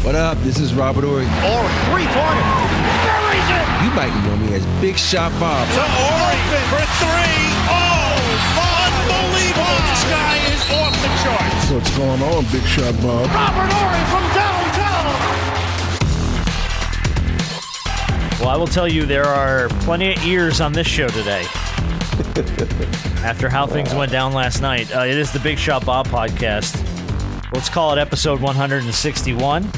What up? This is Robert Horry. Horry, three-pointer. Buries it! You might know me as Big Shot Bob. To Horry for three. Oh, unbelievable. This guy is off the charts. What's going on, Big Shot Bob? Robert Horry from downtown. Well, I will tell you, there are plenty of ears on this show today. After how things went down last night. It is the Big Shot Bob podcast. Let's call it episode 161.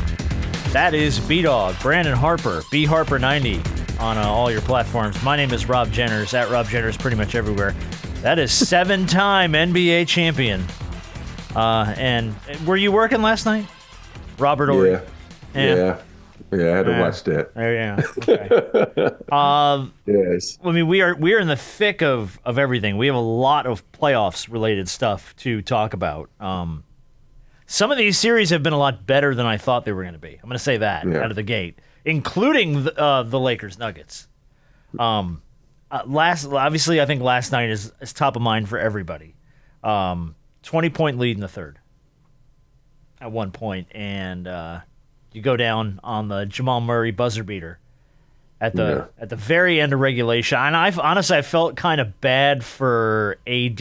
That is B-Dog, Brandon Harper, B-Harper90 on all your platforms. My name is Rob Jenners, at Rob Jenners pretty much everywhere. That is 7-time NBA champion. And were you working last night? Robert Horry? Yeah, I had to watch that. Okay. Yes. I mean, we are in the thick of everything. We have a lot of playoffs related stuff to talk about. Some of these series have been a lot better than I thought they were going to be. I'm going to say that out of the gate, including the Lakers Nuggets. Obviously, I think last night is top of mind for everybody. 20-point lead in the third at one point, and you go down on the Jamal Murray buzzer beater at the very end of regulation. And I felt kind of bad for AD,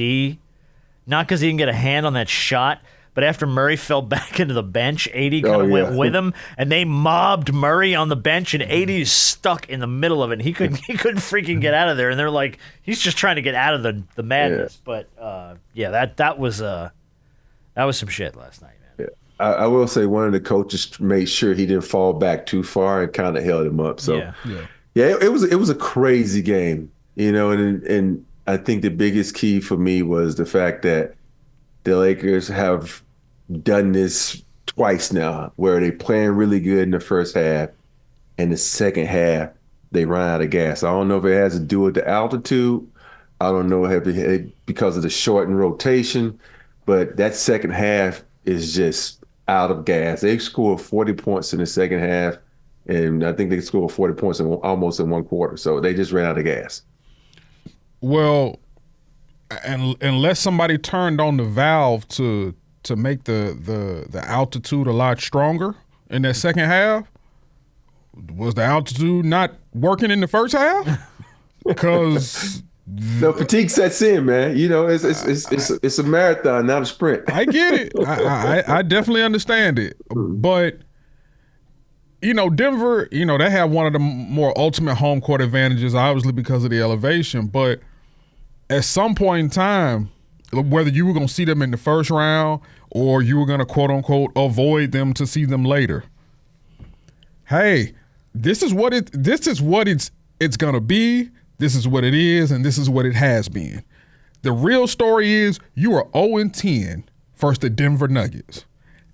not because he didn't get a hand on that shot, but after Murray fell back into the bench, AD kind of went with him, and they mobbed Murray on the bench, and AD is stuck in the middle of it. And he couldn't freaking get out of there, and they're like, he's just trying to get out of the madness. Yeah. But that was some shit last night, man. Yeah. I will say one of the coaches made sure he didn't fall back too far and kind of held him up. So it was a crazy game, and I think the biggest key for me was the fact that the Lakers have done this twice now, where they playing really good in the first half, and the second half they run out of gas. I don't know if it has to do with the altitude. I don't know if it because of the shortened rotation, but that second half is just out of gas. They scored 40 points in the second half, and I think they scored 40 points almost in one quarter. So they just ran out of gas. Well, and unless somebody turned on the valve to make the altitude a lot stronger in that second half, was the altitude not working in the first half? Because no, fatigue sets in, man. It's a marathon, not a sprint. I get it. I definitely understand it. But Denver, they have one of the more ultimate home court advantages, obviously because of the elevation. But at some point in time, whether you were going to see them in the first round or you were going to quote unquote avoid them to see them later, hey, this is what it's going to be. This is what it is, and this is what it has been. The real story is you are 0-10 versus the Denver Nuggets.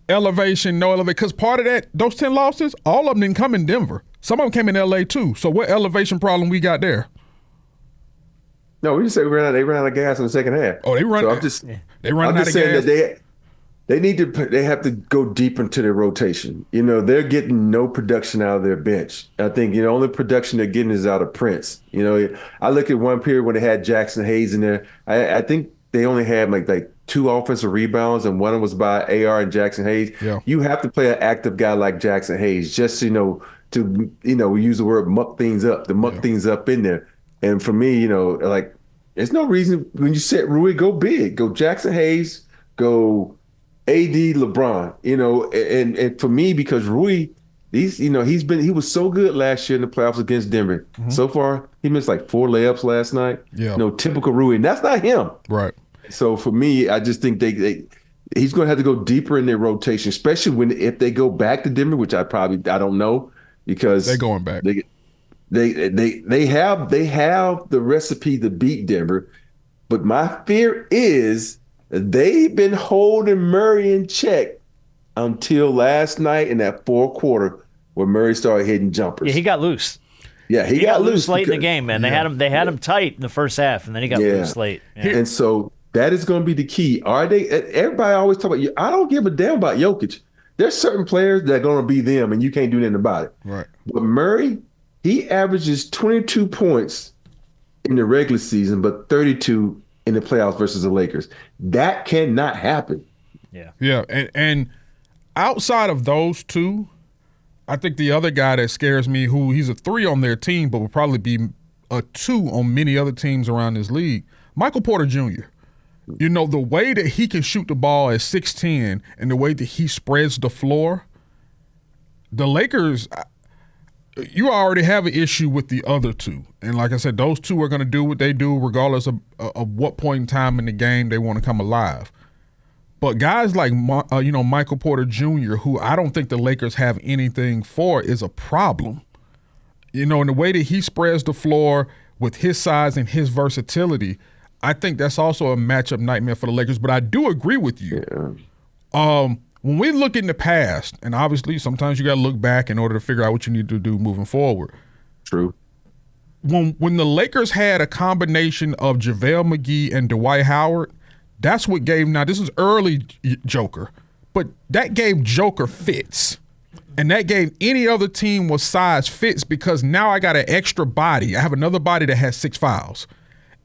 Elevation, no elevation. Because part of that, those 10 losses, all of them didn't come in Denver. Some of them came in L.A. too. So what elevation problem we got there? No, we just say they ran out of gas in the second half. Oh, they run. So I'm just saying that they have to go deep into their rotation. They're getting no production out of their bench. I think the only production they're getting is out of Prince. I look at one period when they had Jackson Hayes in there. I think they only had like 2 offensive rebounds, and one was by AR and Jackson Hayes. Yeah. You have to play an active guy like Jackson Hayes just to use the word muck things up, things up in there. And for me, there's no reason when you set Rui, go big, go Jackson Hayes, go AD, LeBron, and for me, because Rui, he was so good last year in the playoffs against Denver. Mm-hmm. So far, he missed like 4 layups last night. Yeah. Typical Rui, and that's not him. Right. So for me, I just think he's going to have to go deeper in their rotation, especially if they go back to Denver, which I don't know, because they're going back. They have the recipe to beat Denver, but my fear is they've been holding Murray in check until last night in that fourth quarter where Murray started hitting jumpers. Yeah, he got loose. Yeah, he got loose late in the game, man. They had him tight in the first half, and then he got loose late. Yeah. And so that is going to be the key. Everybody always talk about, I don't give a damn about Jokic. There's certain players that are going to be them, and you can't do nothing about it. Right. But Murray, he averages 22 points in the regular season, but 32 in the playoffs versus the Lakers. That cannot happen. Yeah. Yeah. And outside of those two, I think the other guy that scares me, who he's a 3 on their team, but will probably be a 2 on many other teams around this league, Michael Porter Jr. You know, the way that he can shoot the ball at 6'10" and the way that he spreads the floor, the Lakers, you already have an issue with the other 2. And like I said, those 2 are going to do what they do regardless of what point in time in the game they want to come alive. But guys like, Michael Porter Jr., who I don't think the Lakers have anything for, is a problem. You know, in the way that he spreads the floor with his size and his versatility, I think that's also a matchup nightmare for the Lakers. But I do agree with you. Yeah. When we look in the past, and obviously sometimes you got to look back in order to figure out what you need to do moving forward. True. When the Lakers had a combination of JaVale McGee and Dwight Howard, that's what gave – now this is early Joker, but that gave Joker fits. And that gave any other team with size fits because now I got an extra body. I have another body that has 6 fouls.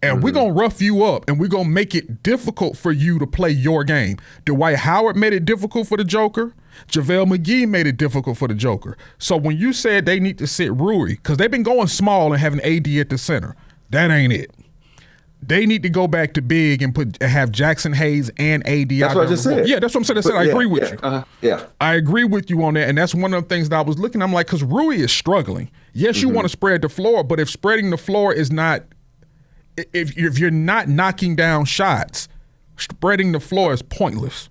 And we're going to rough you up, and we're going to make it difficult for you to play your game. Dwight Howard made it difficult for the Joker. JaVale McGee made it difficult for the Joker. So when you said they need to sit Rui, because they've been going small and having AD at the center, that ain't it. They need to go back to big and have Jackson Hayes and AD. That's what I just said. Yeah, that's what I'm saying. I agree with you. Yeah. I agree with you on that, and that's one of the things that I was looking. I'm like, because Rui is struggling. Yes, you want to spread the floor, but if spreading the floor is not – if you're not knocking down shots, spreading the floor is pointless.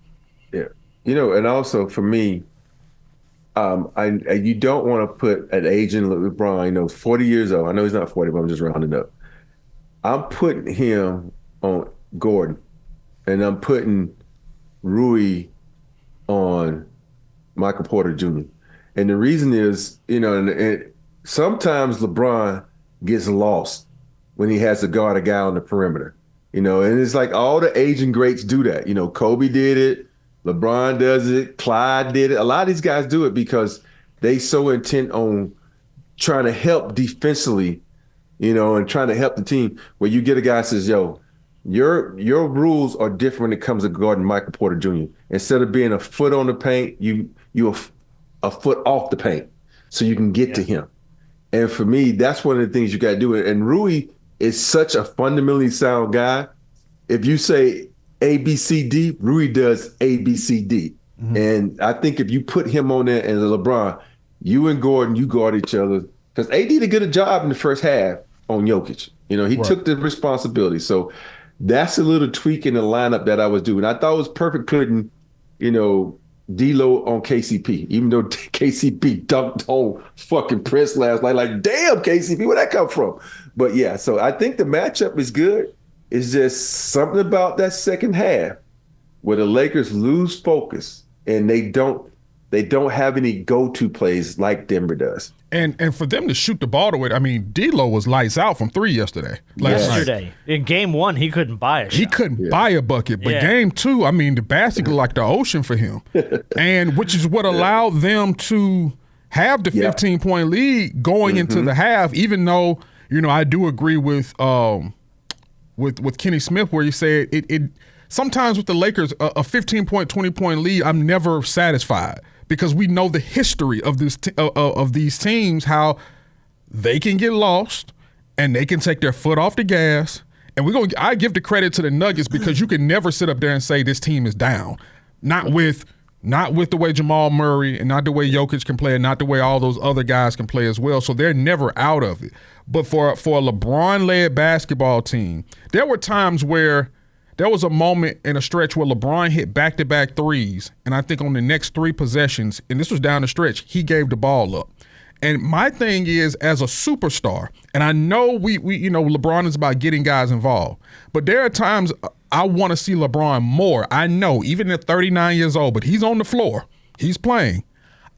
Yeah. You know, and also for me, you don't want to put an aging LeBron, 40 years old. I know he's not 40, but I'm just rounding up. I'm putting him on Gordon, and I'm putting Rui on Michael Porter Jr. And the reason is, and sometimes LeBron gets lost when he has to guard a guy on the perimeter, and it's like all the aging greats do that. Kobe did it, LeBron does it, Clyde did it. A lot of these guys do it because they so intent on trying to help defensively, and trying to help the team, where you get a guy that says, yo, your rules are different when it comes to guarding Michael Porter Jr. Instead of being a foot on the paint, you a foot off the paint so you can get to him. And for me, that's one of the things you got to do. And Rui is such a fundamentally sound guy. If you say A, B, C, D, Rui does A, B, C, D. Mm-hmm. And I think if you put him on there and LeBron, you and Gordon, you guard each other. Because AD did a good job in the first half on Jokic. He took the responsibility. So that's a little tweak in the lineup that I was doing. I thought it was perfect putting, D-Lo on KCP, even though KCP dunked on fucking Prince last night. Like, damn, KCP, where'd that come from? But yeah, so I think the matchup is good. It's just something about that second half where the Lakers lose focus and they don't have any go-to plays like Denver does. And for them to shoot the ball away, I mean, D'Lo was lights out from 3 yesterday. Yesterday. In game 1, he couldn't buy a shot. He couldn't buy a bucket. But game 2, I mean, the basket looked like the ocean for him. And which is what allowed them to have the 15-point lead going into the half, even though, I do agree with Kenny Smith where he said it sometimes with the Lakers, a 15-point, 20-point lead, I'm never satisfied. Because we know the history of these teams, how they can get lost and they can take their foot off the gas. And I give the credit to the Nuggets because you can never sit up there and say this team is down. Not with the way Jamal Murray and not the way Jokic can play and not the way all those other guys can play as well. So they're never out of it. But for a LeBron-led basketball team, there were times where there was a moment in a stretch where LeBron hit back-to-back threes, and I think on the next 3 possessions, and this was down the stretch, he gave the ball up. And my thing is, as a superstar, and I know we LeBron is about getting guys involved, but there are times I want to see LeBron more. I know, even at 39 years old, but he's on the floor. He's playing.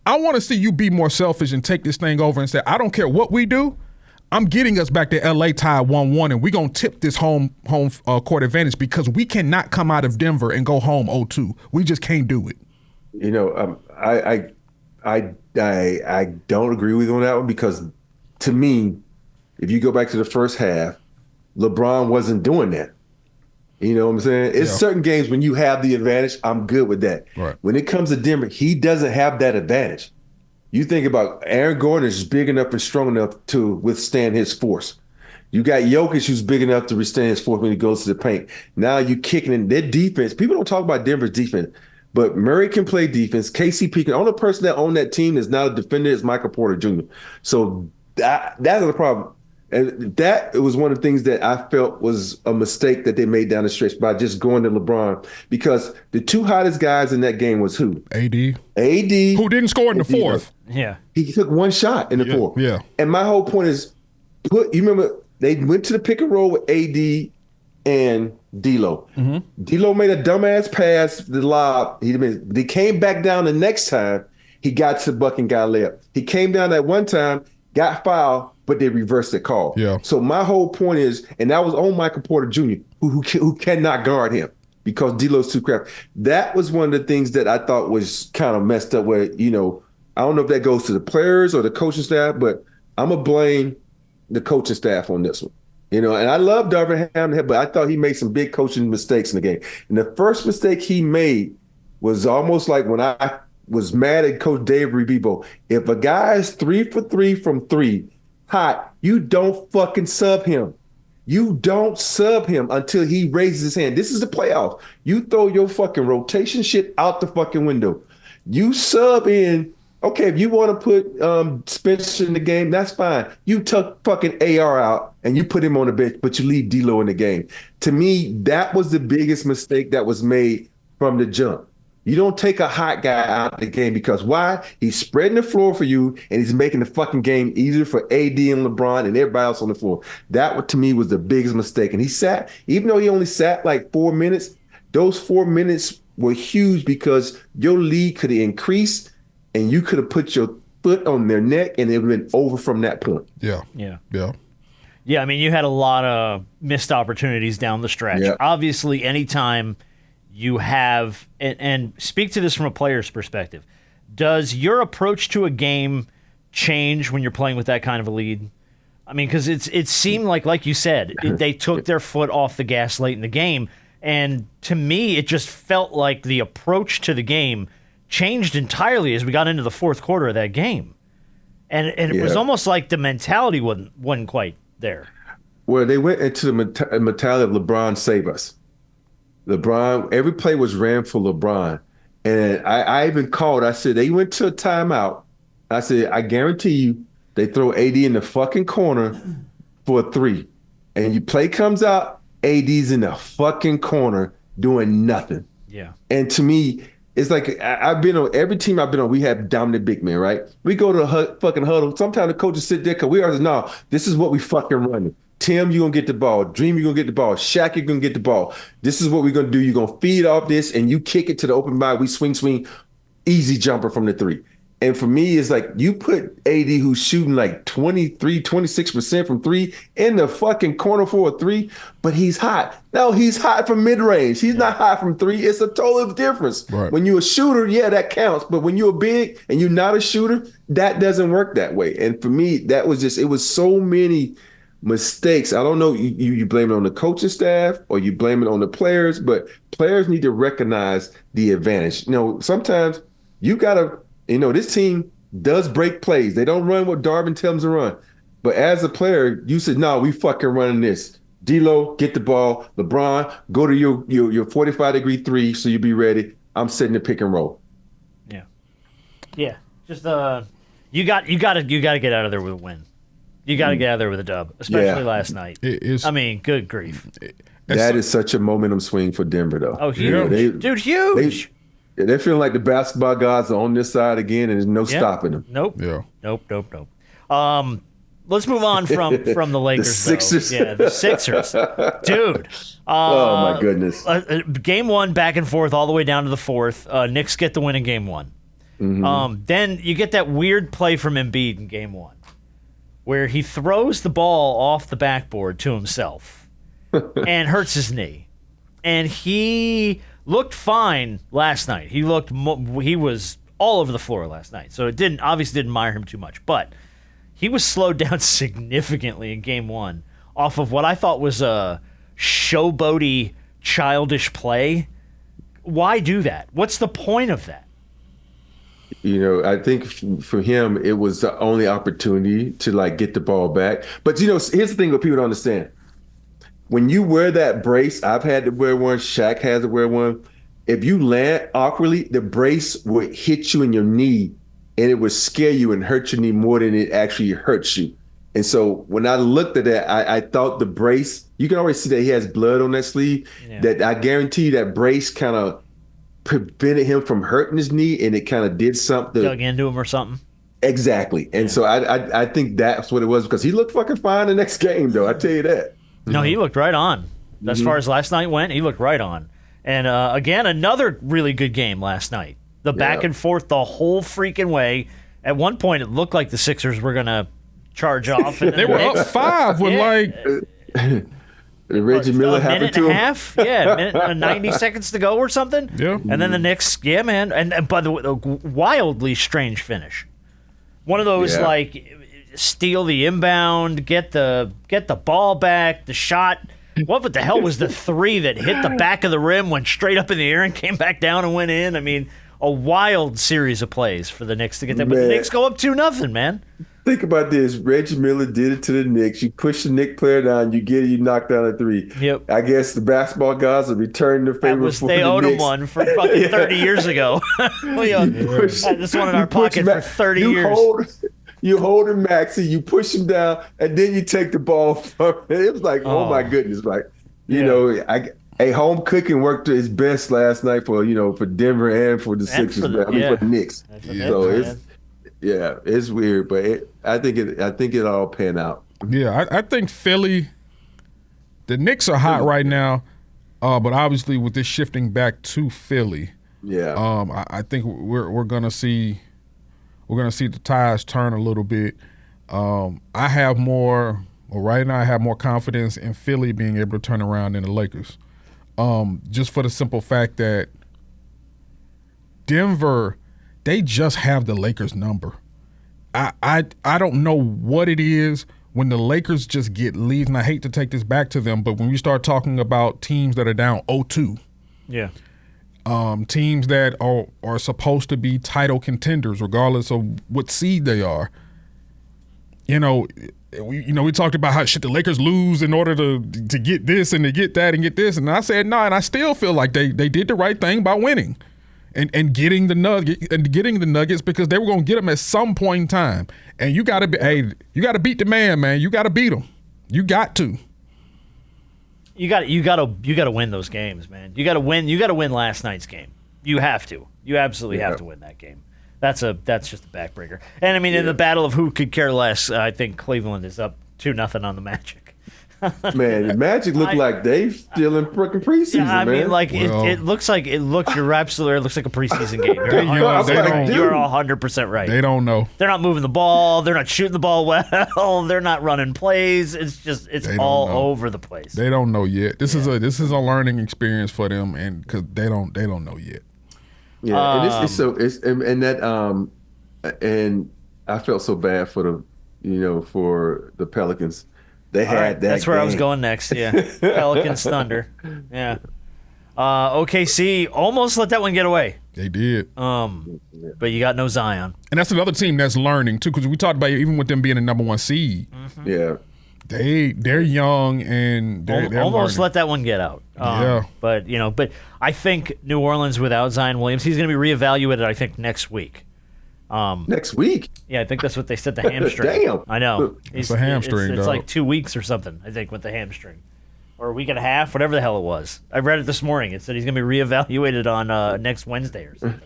I want to see you be more selfish and take this thing over and say, I don't care what we do. I'm getting us back to L.A. tied 1-1, and we're going to tip this home court advantage because we cannot come out of Denver and go home 0-2. We just can't do it. I don't agree with you on that one because, to me, if you go back to the first half, LeBron wasn't doing that. You know what I'm saying? It's certain games when you have the advantage, I'm good with that. Right. When it comes to Denver, he doesn't have that advantage. You think about Aaron Gordon is big enough and strong enough to withstand his force. You got Jokic who's big enough to withstand his force when he goes to the paint. Now you kicking in their defense. People don't talk about Denver's defense, but Murray can play defense. KCP, the only person that on that team is not a defender is Michael Porter Jr. So that is the problem. And that was one of the things that I felt was a mistake that they made down the stretch by just going to LeBron, because the two hottest guys in that game was who? AD. Who didn't score in the fourth. Yeah. He took one shot in the fourth. Yeah. And my whole point is, you remember they went to the pick and roll with AD and D'Lo. D'Lo made a dumbass pass, the lob. They came back down the next time. He got to the bucket and got a layup. He came down that one time, got fouled, but they reversed the call. Yeah. So my whole point is, and that was on Michael Porter Jr., who cannot guard him because D'Lo's too crafty. That was one of the things that I thought was kind of messed up where, I don't know if that goes to the players or the coaching staff, but I'm going to blame the coaching staff on this one. And I love Darvin Ham, but I thought he made some big coaching mistakes in the game. And the first mistake he made was almost like when I was mad at Coach Dave Ribebo. If a guy is 3 for 3 from 3, hot, you don't fucking sub him. You don't sub him until he raises his hand. This is the playoffs. You throw your fucking rotation shit out the fucking window. You sub in. Okay, if you want to put Spencer in the game, that's fine. You took fucking AR out and you put him on the bench, but you leave D'Lo in the game. To me, that was the biggest mistake that was made from the jump. You don't take a hot guy out of the game because why? He's spreading the floor for you and he's making the fucking game easier for AD and LeBron and everybody else on the floor. That, to me, was the biggest mistake. And he sat, even though he only sat like 4 minutes, those 4 minutes were huge because your lead could have increased and you could have put your foot on their neck and it would have been over from that point. Yeah. Yeah, I mean, you had a lot of missed opportunities down the stretch. Yeah. Obviously, anytime you have, and speak to this from a player's perspective, does your approach to a game change when you're playing with that kind of a lead? I mean, because it seemed like you said, they took their foot off the gas late in the game, and to me, it just felt like the approach to the game changed entirely as we got into the fourth quarter of that game. And it was almost like the mentality wasn't quite there. Well, they went into the mentality of LeBron save us. LeBron, every play was ran for LeBron. And I even called, I said, they went to a timeout. I said, I guarantee you they throw AD in the fucking corner for a 3. And your play comes out, AD's in the fucking corner doing nothing. Yeah. And to me, it's like I've been on every team I've been on. We have dominant big men, right? We go to a fucking huddle. Sometimes the coaches sit there because we are no. This is what we fucking running. Tim, you're gonna get the ball. Dream, you're gonna get the ball. Shaq, you're gonna get the ball. This is what we're gonna do. You're gonna feed off this, and you kick it to the open bar. We swing, easy jumper from the 3. And for me, it's like you put AD, who's shooting like 26% from 3 in the fucking corner for a 3, but he's hot. No, he's hot from mid-range. He's not hot from 3. It's a total difference. Right. When you're a shooter, yeah, that counts. But when you're big and you're not a shooter, that doesn't work that way. And for me, that was just, it was so many mistakes. I don't know, you blame it on the coaching staff or you blame it on the players, but players need to recognize the advantage. Sometimes you got to, this team does break plays. They don't run what Darvin tells them to run. But as a player, you said, no, we fucking running this. D'Lo, get the ball. LeBron, go to your 45-degree 3 so you be ready. I'm setting the pick and roll. Yeah. Just you got to get out of there with a win. You got to get out of there with a dub, especially last night. I mean, good grief. That is such a momentum swing for Denver, though. Oh, huge. Dude, huge. They're feeling like the basketball gods are on this side again, and there's no stopping them. Nope. Yeah. Nope. Let's move on from the Lakers. The Sixers. Though. Yeah, the Sixers. Dude. Oh, my goodness. Game 1, back and forth, all the way down to the fourth. Knicks get the win in Game 1. Mm-hmm. Then you get that weird play from Embiid in Game 1, where he throws the ball off the backboard to himself and hurts his knee. And he looked fine last night. He was all over the floor last night. So it obviously didn't mire him too much. But he was slowed down significantly in Game 1 off of what I thought was a showboaty, childish play. Why do that? What's the point of that? I think for him, it was the only opportunity to like get the ball back. But here's the thing what people don't understand. When you wear that brace, I've had to wear one, Shaq has to wear one. If you land awkwardly, the brace would hit you in your knee and it would scare you and hurt your knee more than it actually hurts you. And so when I looked at that, I thought the brace, you can already see that he has blood on that sleeve, that I guarantee you that brace kind of prevented him from hurting his knee, and it kind of did something. Dug into him or something. Exactly. And so I think that's what it was, because he looked fucking fine the next game, though. I tell you that. No, he looked right on. As far as last night went, he looked right on. And again, another really good game last night. The back and forth the whole freaking way. At one point, it looked like the Sixers were going to charge off. And they were up 5 with Reggie Miller happened to him. A minute and a half? Yeah, a minute, 90 seconds to go or something. Yeah. And then the Knicks, man. And by the way, a wildly strange finish. One of those, steal the inbound, get the ball back, the shot. What the hell was the 3 that hit the back of the rim, went straight up in the air and came back down and went in? I mean, a wild series of plays for the Knicks to get that. But the Knicks go up 2-0, man. Think about this. Reggie Miller did it to the Knicks. You push the Knicks player down, you knock down a 3. Yep. I guess the basketball gods will return the favor for they the owed Knicks. him one for fucking 30 years ago. Had this one in our pocket for 30 years. You hold him, Maxie, you push him down, and then you take the ball from him. It was like, oh my goodness. Like, home cooking worked his best last night for Denver and for the Sixers, for the Knicks. So it's weird, but I think it all pan out. Yeah, I think Philly, the Knicks are hot right now, but obviously with this shifting back to Philly, I think we're gonna see the tides turn a little bit. I have more confidence in Philly being able to turn around than the Lakers, just for the simple fact that Denver, they just have the Lakers number. I don't know what it is when the Lakers just get leads, and I hate to take this back to them, but when we start talking about teams that are down 0-2, teams that are supposed to be title contenders regardless of what seed they are, we talked about how the Lakers lose in order to get this and to get that and get this, and I said no, and I still feel like they did the right thing by winning. And getting the Nuggets because they were going to get them at some point in time. And you got to beat the man. You got to beat him. You got to. You got to win those games, man. You got to win. You got to win last night's game. You have to. You absolutely have to win that game. That's just a backbreaker. And I mean, in the battle of who could care less, I think Cleveland is up 2-0 on the Magic. Man, the Magic look like they still in freaking preseason, I mean, man. it looks like you're absolutely. It looks like a preseason game. You're 100% right. They don't know. They're not moving the ball. They're not shooting the ball well. They're not running plays. It's all over the place. They don't know yet. This is a learning experience for them, and because they don't know yet. Yeah, and I felt so bad for the Pelicans. They had that. That's where I was going next. Yeah, Pelicans Thunder. Yeah. OKC almost let that one get away. They did. But you got no Zion. And that's another team that's learning too, because we talked about even with them being the number 1 seed. Mm-hmm. Yeah. They're young and they're almost learning. let that one get out. But I think New Orleans without Zion Williams, he's going to be reevaluated. I think next week. Next week? Yeah, I think that's what they said. The hamstring. Damn. I know. It's a hamstring. It's like 2 weeks or something. I think with the hamstring, or a week and a half, whatever the hell it was. I read it this morning. It said he's going to be reevaluated on next Wednesday or something.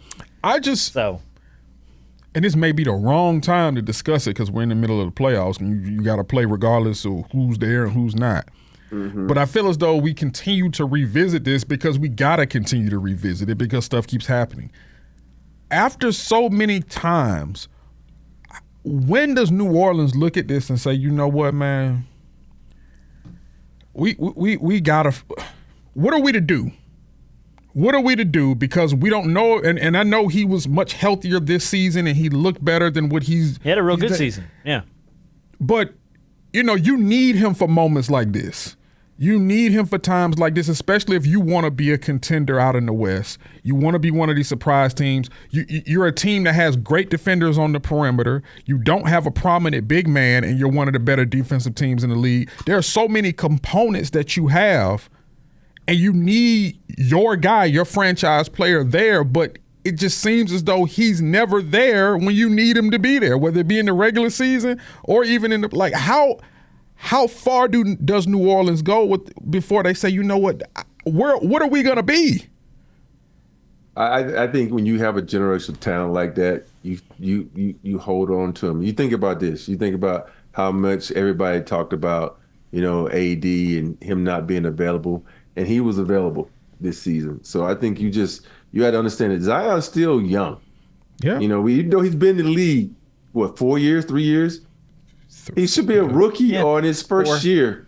And this may be the wrong time to discuss it because we're in the middle of the playoffs and you got to play regardless of who's there and who's not. Mm-hmm. But I feel as though we continue to revisit this because we got to continue to revisit it because stuff keeps happening. After so many times, when does New Orleans look at this and say, you know what, man, we gotta, what are we to do? What are we to do? Because we don't know, and I know he was much healthier this season and he looked better than what he had a real good season. Yeah. But, you need him for moments like this. You need him for times like this, especially if you want to be a contender out in the West. You want to be one of these surprise teams. You're a team that has great defenders on the perimeter. You don't have a prominent big man, and you're one of the better defensive teams in the league. There are so many components that you have, and you need your guy, your franchise player there, but it just seems as though he's never there when you need him to be there, whether it be in the regular season or even in the – like how far does New Orleans go before they say, you know what are we going to be? I think when you have a generational talent like that, you hold on to him. You think about this. You think about how much everybody talked about, AD and him not being available, and he was available this season. So I think you had to understand that Zion's still young. Yeah. Even though he's been in the league, 4 years, 3 years? He should be a rookie on his first year,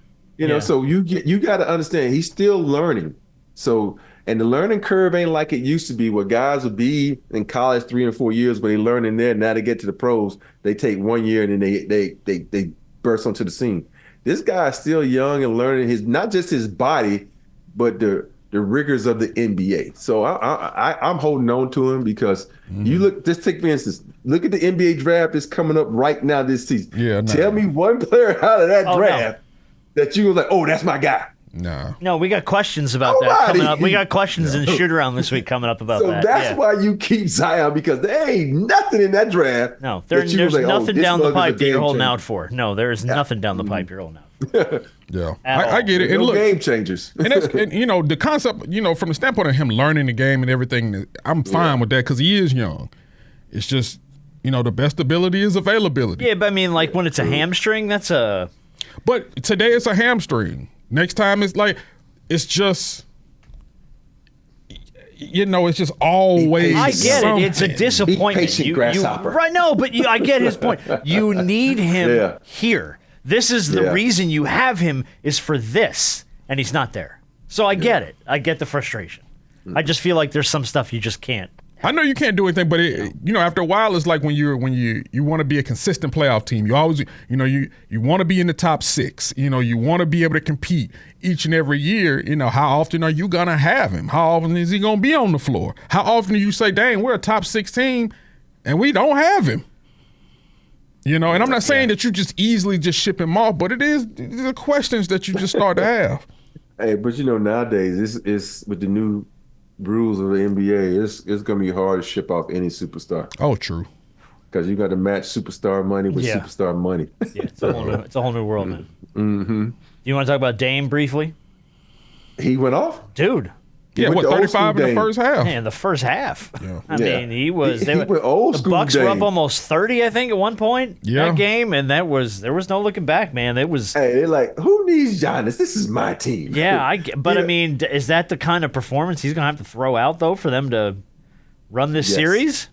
So you got to understand he's still learning. So, and the learning curve ain't like it used to be, where guys would be in college 3 and 4 years, but they learn in there. Now they get to the pros, they take 1 year and then they burst onto the scene. This guy is still young and learning not just his body, but the rigors of the NBA. So I'm holding on to him because just take for instance, look at the NBA draft that's coming up right now this season. Yeah, Tell me one player out of that draft that you were like, oh, that's my guy. No, we got questions about that coming up. We got questions in the shoot around this week coming up about that. So that's why you keep Zion, because there ain't nothing in that draft. No, there's nothing down the pipe that you're holding out for. No, there is nothing down the pipe you're holding out for. Yeah, I get it. And look, no game changers. and the concept, from the standpoint of him learning the game and everything, I'm fine with that because he is young. It's just, the best ability is availability. Yeah, but I mean, like when it's a hamstring, that's a. But today it's a hamstring. Next time it's just. It's just always. I get it. It's a disappointment. Be patient, grasshopper. Right? No, but I get his point. You need him here. This is the reason you have him is for this, and he's not there. So I get it. I get the frustration. I just feel like there's some stuff you just can't. I know you can't do anything, but after a while, it's like when you want to be a consistent playoff team. You always, you want to be in the top 6. You want to be able to compete each and every year. How often are you gonna have him? How often is he gonna be on the floor? How often do you say, "Dang, we're a top 6 team, and we don't have him"? And I'm not saying that you just easily just ship him off, but these are questions that you just start to have. Hey, but nowadays it's with the new rules of the NBA, it's going to be hard to ship off any superstar. Oh, true. Because you got to match superstar money with superstar money. Yeah, it's a whole new world, man. Mm-hmm. Do you want to talk about Dame briefly? He went off? Dude. Yeah, 35 in the first half? Yeah, in the first half. Yeah. I mean, he went old school. The Bucks Dame were up almost 30, I think, at one point that game, and there was no looking back, man. It was. Hey, they're like, who needs Giannis? This is my team. Yeah, I mean, is that the kind of performance he's gonna have to throw out though for them to run this series?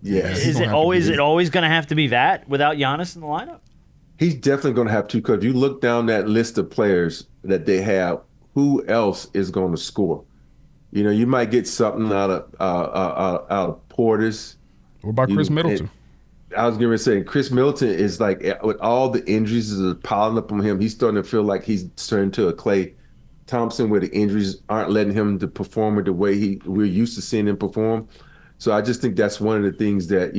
Yes. Is it always gonna have to be that without Giannis in the lineup? He's definitely gonna have to, because if you look down that list of players that they have, who else is going to score? You might get something out of Portis. What about Chris Middleton? I was going to say, Chris Middleton is like, with all the injuries that are piling up on him, he's starting to feel like he's turned to a Klay Thompson, where the injuries aren't letting him to perform the way we're used to seeing him perform. So I just think that's one of the things that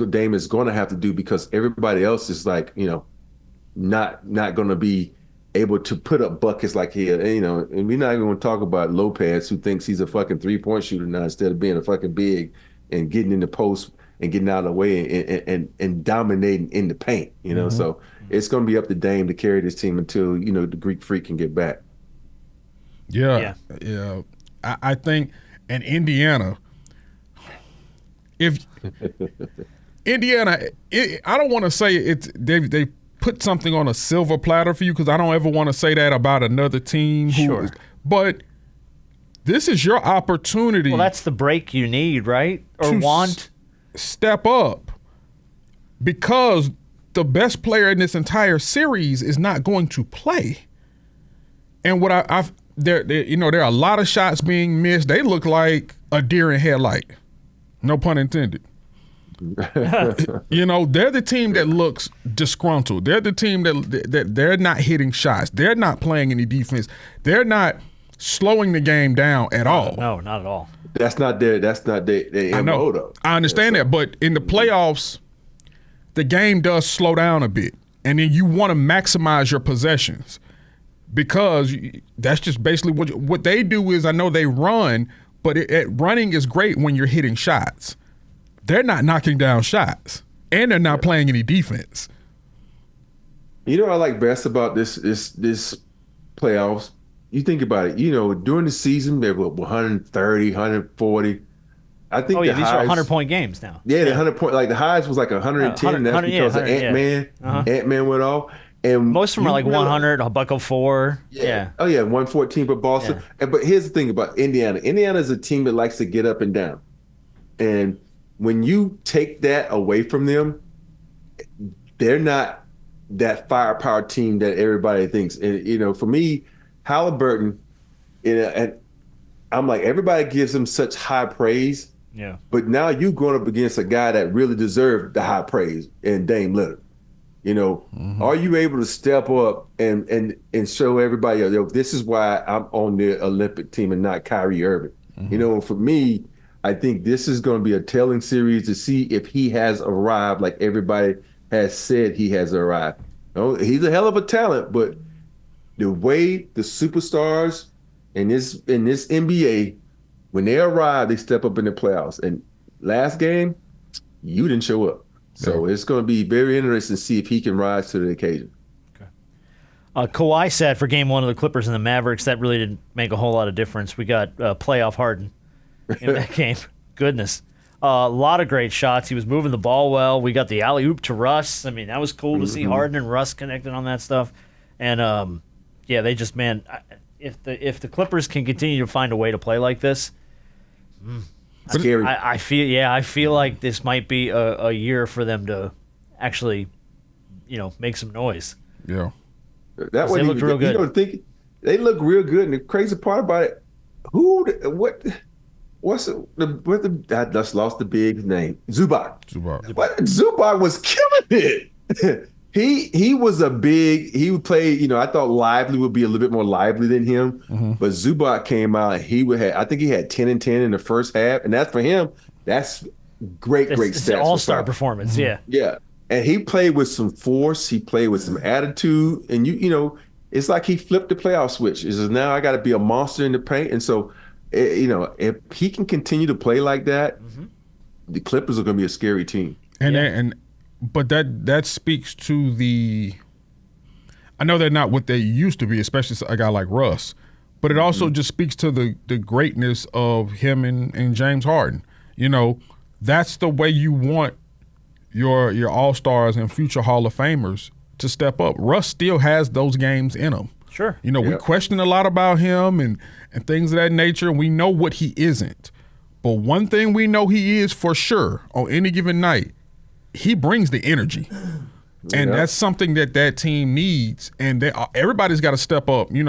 Dame is going to have to do, because everybody else is like not going to be able to put up buckets like he, and we're not even going to talk about Lopez, who thinks he's a fucking 3-point shooter now instead of being a fucking big and getting in the post and getting out of the way and dominating in the paint. So it's going to be up to Dame to carry this team until the Greek Freak can get back. Yeah. I think in Indiana, if Indiana, I don't want to say it's they put something on a silver platter for you, because I don't ever want to say that about another team. Sure. But this is your opportunity. Well, that's the break you need, right? Or want. Step up, because the best player in this entire series is not going to play. And what there are a lot of shots being missed. They look like a deer in headlight. No pun intended. They're the team that looks disgruntled. They're the team that they're not hitting shots. They're not playing any defense. They're not slowing the game down at all. No, not at all. That's not their MO, though. I understand that, but in the playoffs, the game does slow down a bit, and then you want to maximize your possessions because that's just basically what they do. Is I know they run, but running is great when you're hitting shots. They're not knocking down shots, and they're not playing any defense. You know what I like best about this playoffs? You think about it, during the season, they were 130, 140. I think these are 100-point games now. Yeah, the 100-point, like the highs was like 110, and that's because of Ant-Man. Ant-Man went off. And most of them are like 100, a buck of 4. Yeah. Oh, yeah, 114 for Boston. Yeah. But here's the thing about Indiana. Indiana is a team that likes to get up and down. And when you take that away from them, they're not that firepower team that everybody thinks. And, for me, Halliburton, and I'm like, everybody gives him such high praise. Yeah. But now you're going up against a guy that really deserved the high praise in Dame Lillard. Are you able to step up and show everybody, this is why I'm on the Olympic team and not Kyrie Irving? For me, I think this is going to be a telling series to see if he has arrived like everybody has said he has arrived. He's a hell of a talent, but the way the superstars in this NBA, when they arrive, they step up in the playoffs. And last game, you didn't show up. So it's going to be very interesting to see if he can rise to the occasion. Okay. Kawhi said for game 1 of the Clippers and the Mavericks, that really didn't make a whole lot of difference. We got playoff Harden in that game. Goodness. A lot of great shots. He was moving the ball well. We got the alley-oop to Russ. I mean, that was cool to see Harden and Russ connected on that stuff. And, they just, man, if the Clippers can continue to find a way to play like this, scary. I feel like this might be a year for them to actually, make some noise. Yeah. That way they looked real good. They look real good. And the crazy part about it, I just lost the big name. Zubac. Zubac was killing it. He was he would play, I thought Lively would be a little bit more lively than him, but Zubac came out and I think he had 10 and 10 in the first half, and that's for him, that's great it's stats. An all-star performance, yeah. Yeah, and he played with some force, he played with some attitude, and it's like he flipped the playoff switch. He says, now I got to be a monster in the paint, and so, if he can continue to play like that, the Clippers are going to be a scary team. But that speaks to I know they're not what they used to be, especially a guy like Russ, but it also just speaks to the greatness of him and James Harden. That's the way you want your All-Stars and future Hall of Famers to step up. Russ still has those games in him. Sure. We question a lot about him and things of that nature, and we know what he isn't. But one thing we know he is for sure on any given night, he brings the energy, and that's something that team needs. And everybody's got to step up. With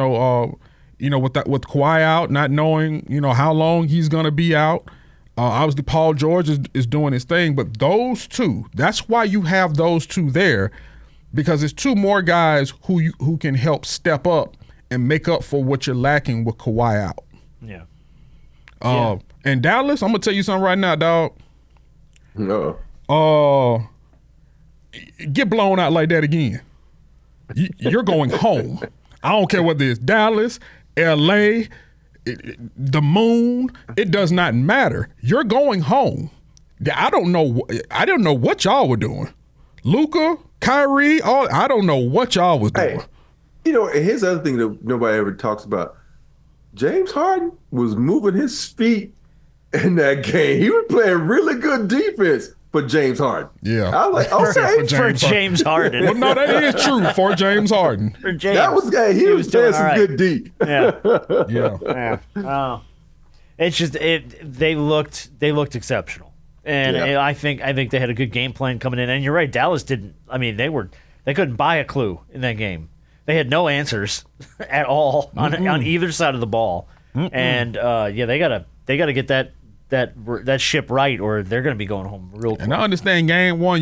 Kawhi out, not knowing how long he's going to be out. Obviously, Paul George is doing his thing, but those two. That's why you have those two there, because it's two more guys who can help step up and make up for what you're lacking with Kawhi out. Yeah. And Dallas, I'm gonna tell you something right now, dog. No. Get blown out like that again. You're going home. I don't care whether it's Dallas, LA, the moon. It does not matter. You're going home. I don't know what y'all were doing. Luka, Kyrie, I don't know what y'all was doing. Hey, and here's the other thing that nobody ever talks about. James Harden was moving his feet in that game. He was playing really good defense for James Harden. Yeah. I was like, okay. for James Harden. Well, no, that is true for James Harden. For James. That was he was playing some good D. Yeah. Oh. It's just they looked exceptional. And I think they had a good game plan coming in. And you're right, Dallas didn't. I mean, they couldn't buy a clue in that game. They had no answers at all on either side of the ball. And they gotta get that that ship right, or they're going to be going home real quick. And I understand game one,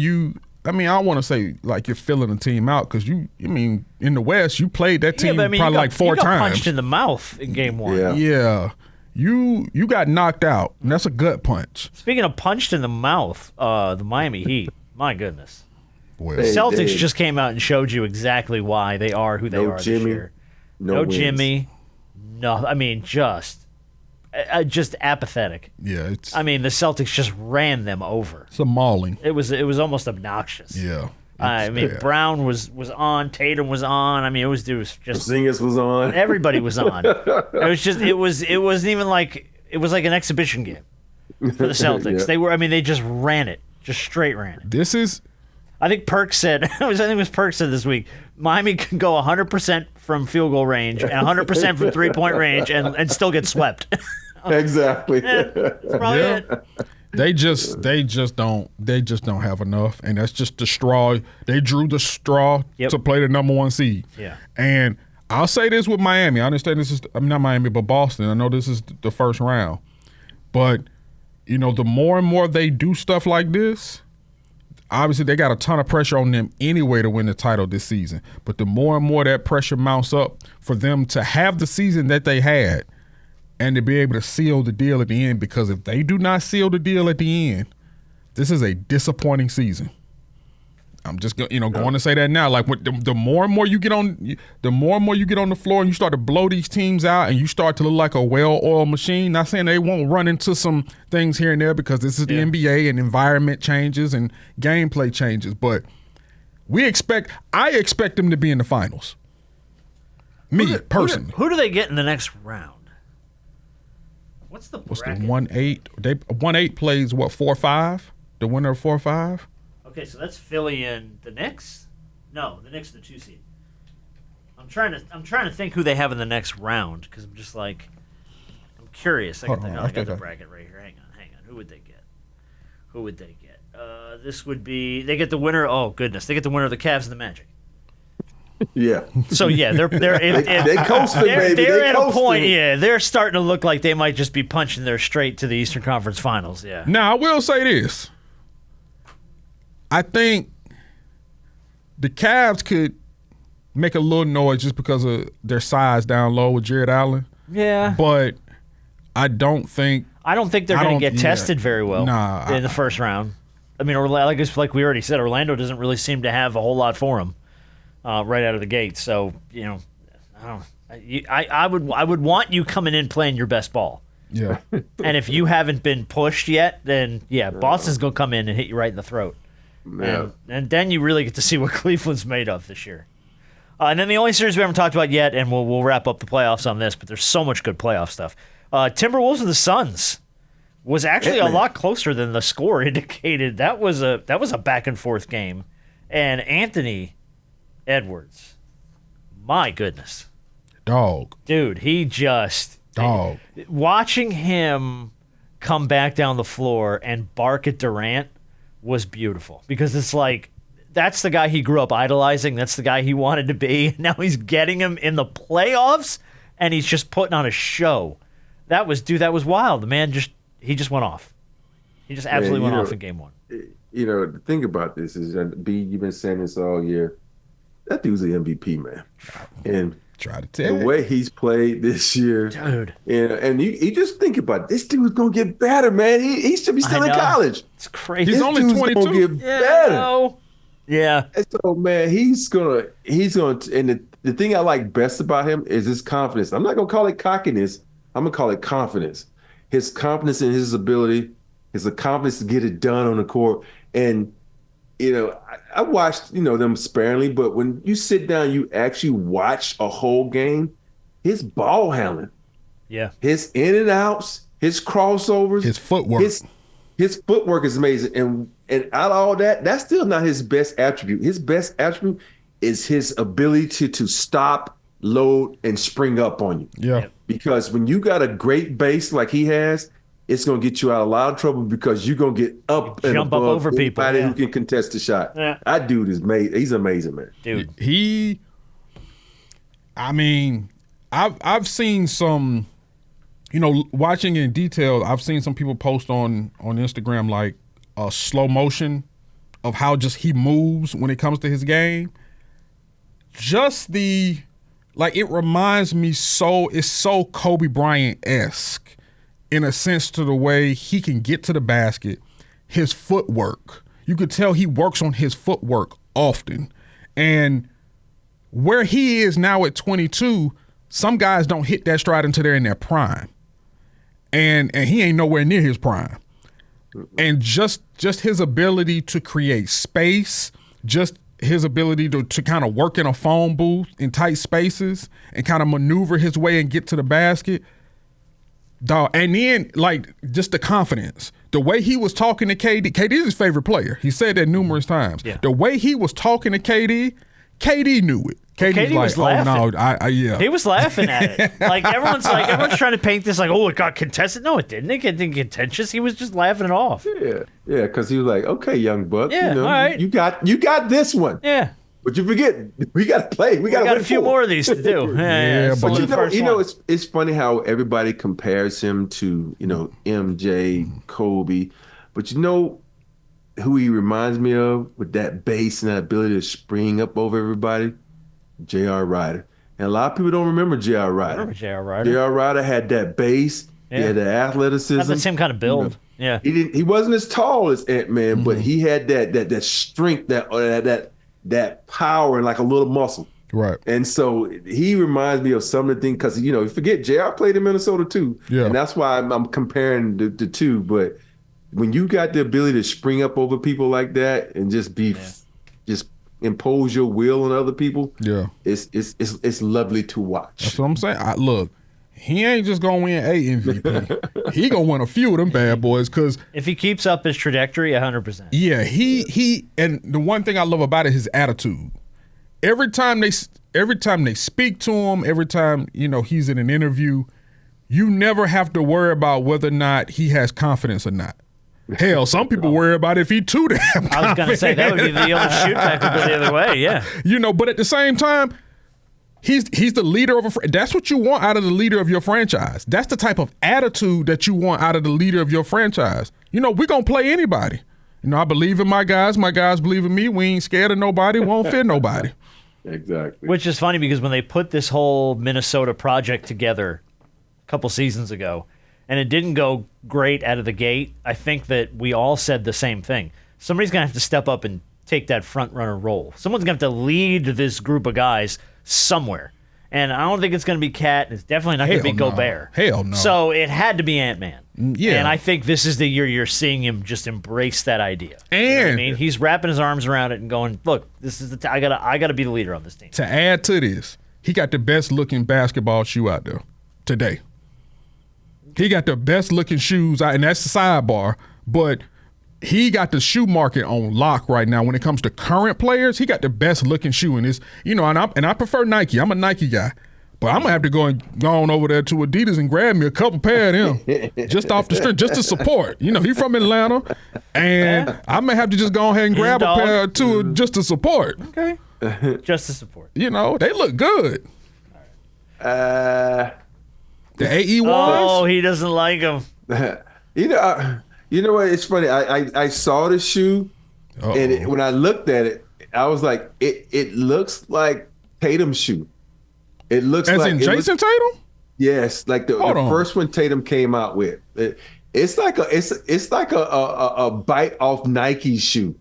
I don't want to say like you're filling the team out because in the West, you played that team probably like 4 times. You got punched in the mouth in game one. Yeah. You got knocked out, and that's a gut punch. Speaking of punched in the mouth, the Miami Heat, my goodness. Boy, the Celtics just came out and showed you exactly why they are who they are Jimmy, this year. No Jimmy. No, just apathetic. Yeah, the Celtics just ran them over. It's a mauling. It was almost obnoxious. Yeah. Brown was on, Tatum was on. It was just Porzingis was on. Everybody was on. It wasn't even like it was like an exhibition game for the Celtics. Yeah. They just ran it. Just straight ran it. I think Perks said it was Perks said this week, Miami can go 100% from field goal range and 100% from 3-point range and still get swept. Exactly. That's probably it. They just don't have enough, and that's just the straw. They drew the straw to play the number 1 seed. Yeah. And I'll say this with Miami. I understand this is not Miami, but Boston. I know this is the first round. But, the more and more they do stuff like this, obviously they got a ton of pressure on them anyway to win the title this season. But the more and more that pressure mounts up for them to have the season that they had, and to be able to seal the deal at the end, because if they do not seal the deal at the end, this is a disappointing season. I'm just going to say that now. Like the more and more you get on the floor and you start to blow these teams out and you start to look like a well-oiled machine. Not saying they won't run into some things here and there because this is the NBA and environment changes and gameplay changes, but I expect them to be in the finals. Me personally. Who do they get in the next round? What's the 1-8? 1-8 plays 4-5? The winner of 4-5? Okay, so that's Philly and the Knicks? No, the Knicks are the 2 seed. I'm trying to think who they have in the next round because I'm just like I'm curious. I got the bracket right here. Hang on. Who would they get? This would be they get the winner. Oh goodness, they get the winner of the Cavs and the Magic. Yeah. So yeah, they're they coasted, baby. They're at a point. Yeah, they're starting to look like they might just be punching their straight to the Eastern Conference Finals. Yeah. Now I will say this. I think the Cavs could make a little noise just because of their size down low with Jared Allen. Yeah. But I don't think they're going to get tested very well in the first round. Like we already said, Orlando doesn't really seem to have a whole lot for them. Right out of the gate, so I would want you coming in playing your best ball. Yeah. And if you haven't been pushed yet, then Boston's gonna come in and hit you right in the throat. Yeah. And then you really get to see what Cleveland's made of this year. And then the only series we haven't talked about yet, and we'll wrap up the playoffs on this, but there's so much good playoff stuff. Timberwolves and the Suns was actually a lot closer than the score indicated. That was a back and forth game, and Anthony Edwards, my goodness, dog, dude, he just dog. Watching him come back down the floor and bark at Durant was beautiful because it's like that's the guy he grew up idolizing. That's the guy he wanted to be. Now he's getting him in the playoffs, and he's just putting on a show. That was wild. The man just went off. He just absolutely went off in game one. The thing about this is, B, you've been saying this all year. That dude's an MVP, man. And try to tell the way he's played this year, dude. And you just think about it. This dude's gonna get better, man. He should be still in college. It's crazy. He's only 22. Gonna get better. Yeah. And so, man, he's gonna. And the thing I like best about him is his confidence. I'm not gonna call it cockiness. I'm gonna call it confidence. His confidence in his ability, his confidence to get it done on the court, and. I watched, them sparingly, but when you sit down, you actually watch a whole game, his ball handling, his in and outs, his crossovers, his footwork, his footwork is amazing. And out of all that, that's still not his best attribute. His best attribute is his ability to stop, load, and spring up on you. Yeah. Because when you got a great base like he has, it's going to get you out of a lot of trouble because you're going to get up and jump above up over people who can contest the shot. Yeah. That dude is he's amazing, man. Dude. I've seen some watching in detail, I've seen some people post on Instagram like a slow motion of how just he moves when it comes to his game. Just it reminds me it's so Kobe Bryant-esque in a sense to the way he can get to the basket, his footwork. You could tell he works on his footwork often. And where he is now at 22, some guys don't hit that stride until they're in their prime. And he ain't nowhere near his prime. And just his ability to create space, just his ability to kind of work in a phone booth in tight spaces and kind of maneuver his way and get to the basket. Dog. And then, just the confidence. The way he was talking to KD is his favorite player. He said that numerous times. Yeah. The way he was talking to KD knew it. KD was laughing. Oh, no, yeah. He was laughing at it. Everyone's trying to paint this oh, it got contested. No, it didn't. It didn't get contentious. He was just laughing it off. Yeah, because he was like, okay, young buck, all right. you got this one. Yeah. But you forget, we got to play. We got a few more of these to do. Yeah, but it's funny how everybody compares him to, MJ, Kobe. But you know who he reminds me of with that base and that ability to spring up over everybody? J.R. Ryder. And a lot of people don't remember J.R. Ryder. I remember J.R. Ryder. J.R. Ryder had that base. Yeah. He had the athleticism. Had the same kind of build. Yeah. He wasn't as tall as Ant-Man, but he had that strength, that power and like a little muscle. Right. And so he reminds me of some of the things because, you forget JR played in Minnesota too. Yeah. And that's why I'm comparing the two. But when you got the ability to spring up over people like that and just just impose your will on other people, it's lovely to watch. That's what I'm saying. Look, he ain't just gonna win a MVP. He gonna win a few of them bad boys because if he keeps up his trajectory, 100%. Yeah, he and the one thing I love about it is his attitude. Every time they speak to him, every time he's in an interview, you never have to worry about whether or not he has confidence or not. Hell, some people worry about if he too damn confident. I was going to say, that would be the only shoot back would go the other way, yeah. But at the same time, he's the leader of that's what you want out of the leader of your franchise. That's the type of attitude that you want out of the leader of your franchise. We're going to play anybody. I believe in my guys believe in me. We ain't scared of nobody, won't fear nobody. Exactly. Which is funny because when they put this whole Minnesota project together a couple seasons ago, and it didn't go great out of the gate, I think that we all said the same thing. Somebody's going to have to step up and take that front runner role. Someone's going to have to lead this group of guys somewhere. And I don't think it's going to be Cat. It's definitely not going to be Gobert. Hell no. So it had to be Ant-Man. Yeah. And I think this is the year you're seeing him just embrace that idea. And he's wrapping his arms around it and going, look, this is I gotta be the leader on this team. To add to this, he got the best looking basketball shoe out there today. He got the best looking shoes out, and that's the sidebar, but he got the shoe market on lock right now. When it comes to current players, he got the best looking shoe in this. And I prefer Nike. I'm a Nike guy. But I'm going to have to go on over there to Adidas and grab me a couple pair of them just off the strength, just to support. He's from Atlanta, and I may have to just go ahead and grab a pair or two just to support. Okay. Just to support. They look good. The AE ones? Oh, he doesn't like them. You know what? It's funny. I saw the shoe, and when I looked at it, I was like, it looks like Tatum's shoe. It looks as like in Jason Tatum. Yes, like the first one Tatum came out with. It's like a bite off Nike's shoe.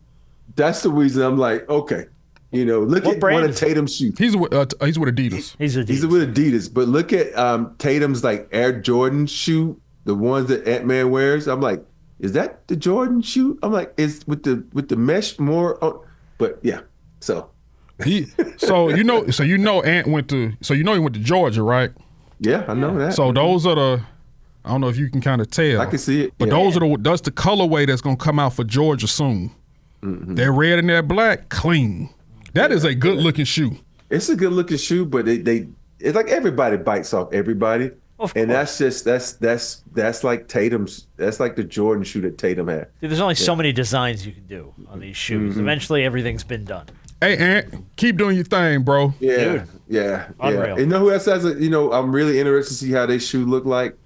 That's the reason I'm like, okay. Look at one of Tatum's shoes. He's with Adidas. He's with Adidas. But look at Tatum's like Air Jordan shoe, the ones that Ant-Man wears. I'm like, is that the Jordan shoe? I'm like, it's with the mesh more. But yeah, so. Ant went to he went to Georgia, right? Yeah, I know that. So those are I don't know if you can kind of tell. I can see it. But that's the colorway that's gonna come out for Georgia soon. Mm-hmm. They're red and they're black, clean. That is a good looking shoe. It's a good looking shoe, but it's like everybody bites off everybody. And that's like Tatum's. That's like the Jordan shoe that Tatum had. Dude, there's only so many designs you can do on these shoes. Mm-hmm. Eventually, everything's been done. Hey, Ant, keep doing your thing, bro. Yeah, dude. yeah. Unreal. You know who else has I'm really interested to see how they shoe look like.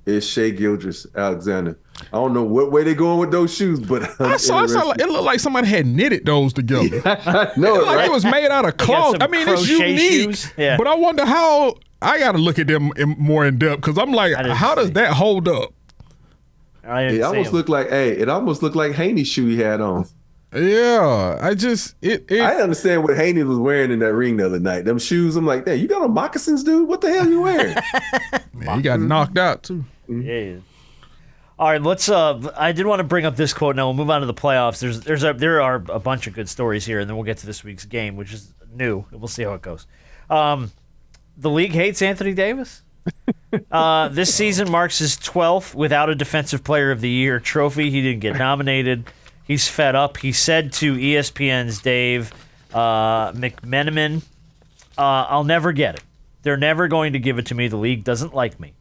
is Shea Gilgeous-Alexander. I don't know what way they're going with those shoes, but I saw it looked like somebody had knitted those together. I know, like it was made out of cloth. I mean, it's unique, but I wonder how. I got to look at them more in depth because I'm like, how does that hold up? It almost looked like Haney's shoe he had on. Yeah, I understand what Haney was wearing in that ring the other night. Them shoes, I'm like, you got on moccasins, dude? What the hell are you wearing? Man, he got knocked out too. Yeah. All right, let's. I did want to bring up this quote. Now we'll move on to the playoffs. There are a bunch of good stories here, and then we'll get to this week's game, which is new. We'll see how it goes. The league hates Anthony Davis. This season marks his 12th without a Defensive Player of the Year trophy. He didn't get nominated. He's fed up. He said to ESPN's Dave McMenamin, I'll never get it. They're never going to give it to me. The league doesn't like me.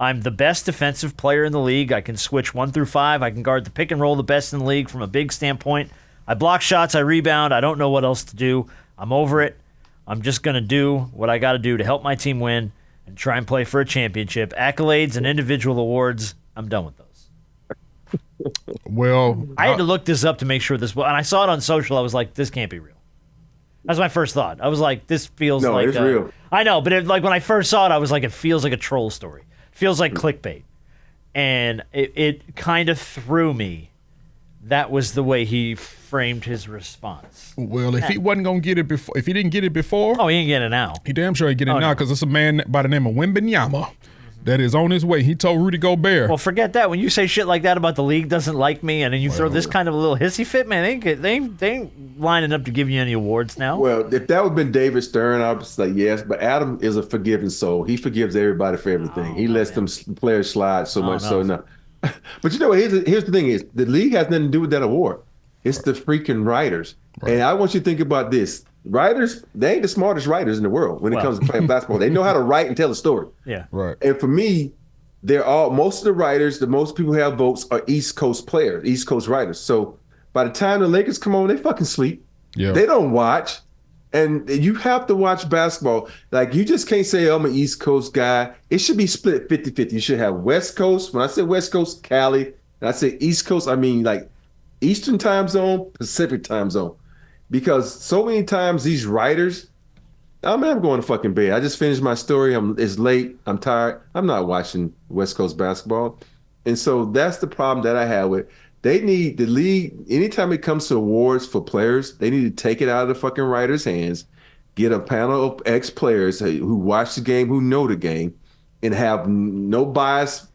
I'm the best defensive player in the league. I can switch 1 through 5. I can guard the pick and roll the best in the league from a big standpoint. I block shots. I rebound. I don't know what else to do. I'm over it. I'm just going to do what I got to do to help my team win and try and play for a championship. Accolades and individual awards, I'm done with those. Well, I had to look this up to make sure this was, and I saw it on social. I was like, this can't be real. That's my first thought. I was like, this feels like it's real. I know, but like when I first saw it, I was like, it feels like a troll story. Feels like clickbait. And it kind of threw me. That was the way he framed his response. Well, if he wasn't going to get it before, if he didn't get it before. Oh, he ain't getting it now. He damn sure ain't getting it now because it's a man by the name of Wembanyama that is on his way. He told Rudy Gobert. Well, forget that. When you say shit like that about the league doesn't like me, and then you throw this kind of a little hissy fit, man, they ain't lining up to give you any awards now. Well, if that would have been David Stern, I would say yes. But Adam is a forgiving soul. He forgives everybody for everything. He lets them players slide so much. So no. But you know what? Here's the thing: is the league has nothing to do with that award. It's the freaking writers. Right. And I want you to think about this. Writers, they ain't the smartest writers in the world when it comes to playing basketball. They know how to write and tell a story. Yeah. Right. And for me, most of the writers, the most people who have votes are East Coast players, East Coast writers. So by the time the Lakers come on, they fucking sleep. Yeah. They don't watch. And you have to watch basketball. Like, you just can't say, I'm an East Coast guy. It should be split 50-50. You should have West Coast. When I say West Coast, Cali. And I say East Coast, I mean like Eastern time zone, Pacific time zone. Because so many times these writers, I'm going to fucking bed. I just finished my story. It's late. I'm tired. I'm not watching West Coast basketball. And so that's the problem that I have with they need the league. Anytime it comes to awards for players, they need to take it out of the fucking writers' hands, get a panel of ex-players who watch the game, who know the game, and have no bias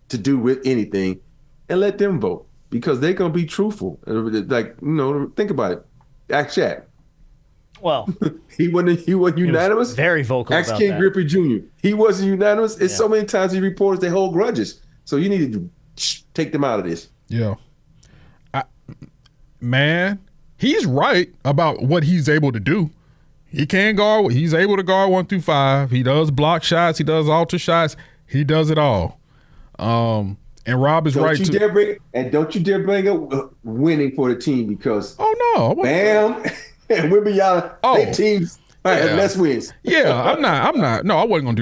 to do with anything, and let them vote because they're going to be truthful. Like, think about it. Ask Shaq. Well, he wasn't unanimous. Was very vocal Ask about King that. Griffey Jr. He wasn't unanimous. It's so many times he reports they hold grudges. So you need to take them out of this. Yeah. Man, he's right about what he's able to do. He can guard. He's able to guard 1 through 5. He does block shots. He does alter shots. He does it all. And Rob is right too. Don't you dare bring up winning for the team because Bam and Wembanyama, their teams have less wins. Yeah, I'm not. No, I wasn't gonna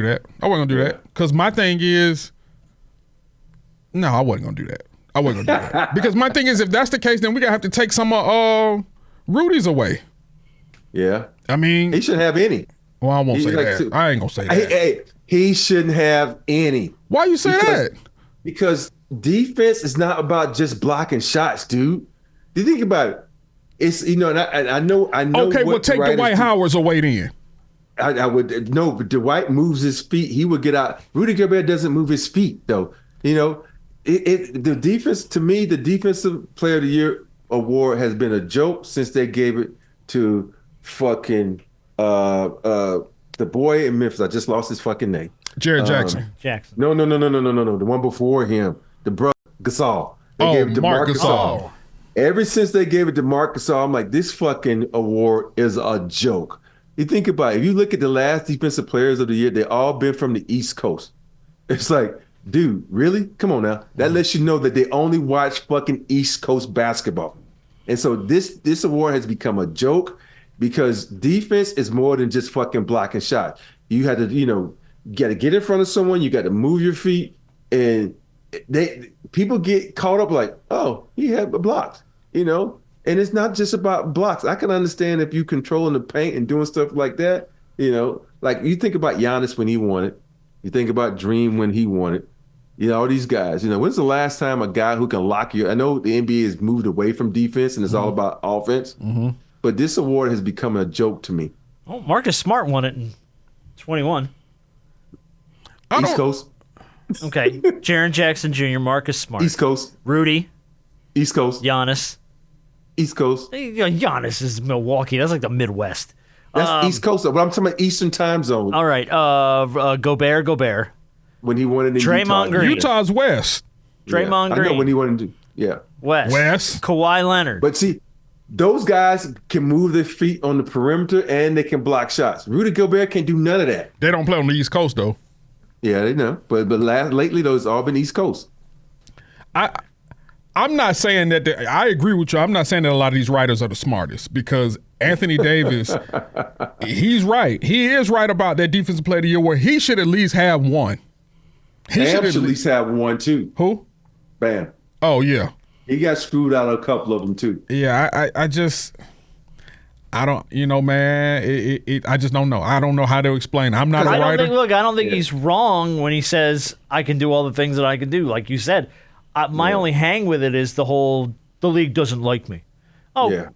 do that. Because my thing is, no, I wasn't gonna do that. Because my thing is, if that's the case, then we're gonna have to take some of Rudy's away. Yeah. I mean, he shouldn't have any. Well, I won't say that. I ain't gonna say that. Hey, he shouldn't have any. Why you say that? Because defense is not about just blocking shots, dude. You think about it. It's and I know. Okay, well, take Dwight Howard's away then. I would no, but Dwight moves his feet. He would get out. Rudy Gobert doesn't move his feet though. The defense, to me, the Defensive Player of the Year award has been a joke since they gave it to fucking the boy in Memphis. I just lost his fucking name. Jared Jackson. No. The one before him, the brother Gasol. They gave it to Marc Gasol. Ever since they gave it to Marc Gasol, I'm like, this fucking award is a joke. You think about it. If you look at the last Defensive Players of the Year, they all been from the East Coast. It's like, dude, really? Come on now. That lets you know that they only watch fucking East Coast basketball. And so this award has become a joke because defense is more than just fucking blocking shots. You had to, you got to get in front of someone. You got to move your feet. And people get caught up like, oh, he had blocks, And it's not just about blocks. I can understand if you controlling the paint and doing stuff like that, Like you think about Giannis when he won it. You think about Dream when he won it. All these guys. When's the last time a guy who can lock you? I know the NBA has moved away from defense and it's all about offense, but this award has become a joke to me. Oh, Marcus Smart won it in 21. East Coast. Okay. Jaren Jackson Jr., Marcus Smart. East Coast. Rudy. East Coast. Giannis. East Coast. Giannis is Milwaukee. That's like the Midwest. That's East Coast. But I'm talking about Eastern time zone. All right. Gobert. When he won it in Draymond Utah. Green. Utah's West. Draymond Green. I know when he wanted to. Yeah. West. Kawhi Leonard. But see, those guys can move their feet on the perimeter and they can block shots. Rudy Gobert can't do none of that. They don't play on the East Coast, though. Yeah, they know. But lately, though, it's all been East Coast. I'm not saying that I agree with you. I'm not saying that a lot of these writers are the smartest because Anthony Davis, he's right. He is right about that Defensive Player of the Year where he should at least have one. He should at least have one, too. Who? Bam. Oh, yeah. He got screwed out of a couple of them, too. Yeah, I don't, man, I just don't know. I don't know how to explain. I'm not a writer. I don't think he's wrong when he says, I can do all the things that I can do. Like you said, my only hang with it is the league doesn't like me. Oh,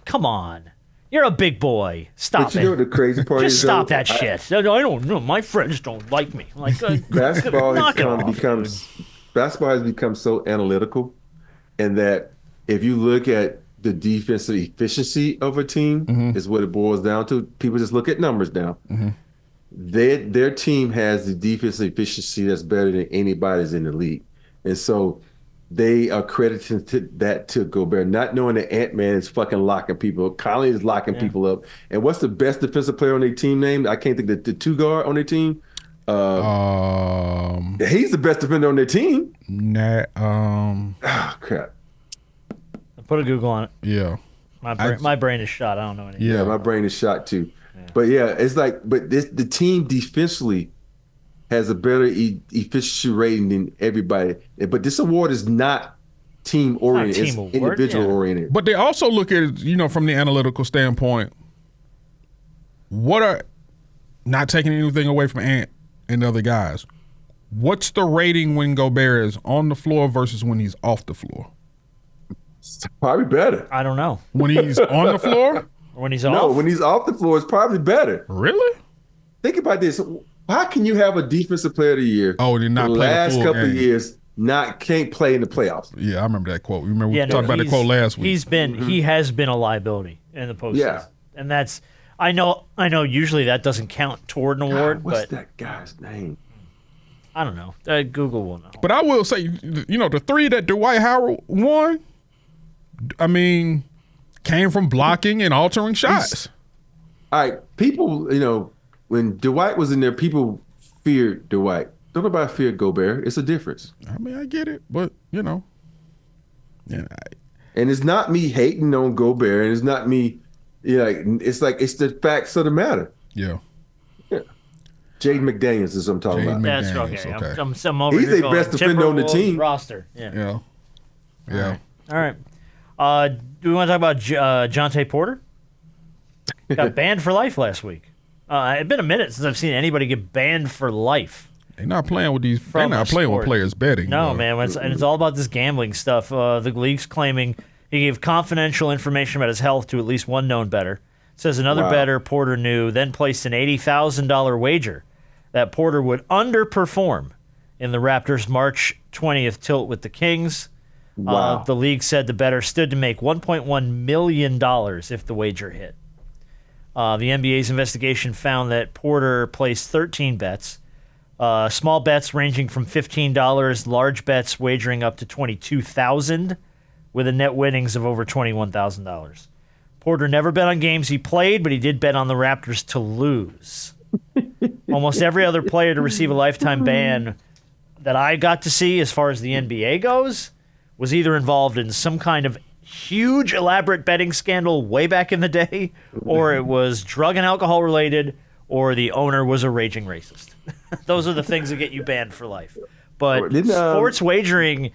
come on. You're a big boy. Stop it. You know what the crazy part is? Just stop that shit. No, I don't know. My friends don't like me. Like basketball has become so analytical, and that if you look at the defensive efficiency of a team, is what it boils down to. People just look at numbers now. Their team has the defensive efficiency that's better than anybody's in the league, and so they are crediting that to Gobert, not knowing that Ant-Man is fucking locking people. Conley is locking people up. And what's the best defensive player on their team named? I can't think of the two guard on their team. He's the best defender on their team. Crap. Put a Google on it. Yeah. My brain is shot. I don't know anything. Yeah, my brain is shot too. Yeah. But yeah, it's like, the team defensively has a better efficiency rating than everybody. But this award is not team oriented. It's individual oriented. But they also look at it, from the analytical standpoint. Not taking anything away from Ant and the other guys. What's the rating when Gobert is on the floor versus when he's off the floor? It's probably better. I don't know. When he's on the floor? Or when he's off? No, when he's off the floor, it's probably better. Really? Think about this. How can you have a defensive player of the year? Oh, did not the play last the full couple game. of years can't play in the playoffs? Yeah, I remember that quote. Remember we talked about the quote last week. He has been a liability in the postseason. Yeah. And that's I know usually that doesn't count toward an award, what's but that guy's name? I don't know. Google will know. But I will say, the three that Dwight Howard won, came from blocking and altering shots. All right, people, when Dwight was in there, people feared Dwight. Don't nobody fear Gobert. It's a difference. I get it, but Yeah. And it's not me hating on Gobert, and it's not me. It's the facts of the matter. Yeah. Jaden McDaniels is what I'm talking about. That's okay. I'm over He's here the best defender on the team. Roster. Yeah. Yeah. All right. Do we want to talk about Jontay Porter? Got banned for life last week. It's been a minute since I've seen anybody get banned for life. They're not playing with these. They're not playing with players betting. No, man. And it's all about this gambling stuff. The league's claiming he gave confidential information about his health to at least one known bettor. Says another bettor Porter knew then placed an $80,000 wager that Porter would underperform in the Raptors' March 20th tilt with the Kings. Wow. The league said the bettor stood to make $1.1 million if the wager hit. The NBA's investigation found that Porter placed 13 bets, small bets ranging from $15, large bets wagering up to $22,000, with a net winnings of over $21,000. Porter never bet on games he played, but he did bet on the Raptors to lose. Almost every other player to receive a lifetime ban that I got to see, as far as the NBA goes, was either involved in some kind of huge, elaborate betting scandal way back in the day, or it was drug and alcohol related, or the owner was a raging racist. Those are the things that get you banned for life. But sports wagering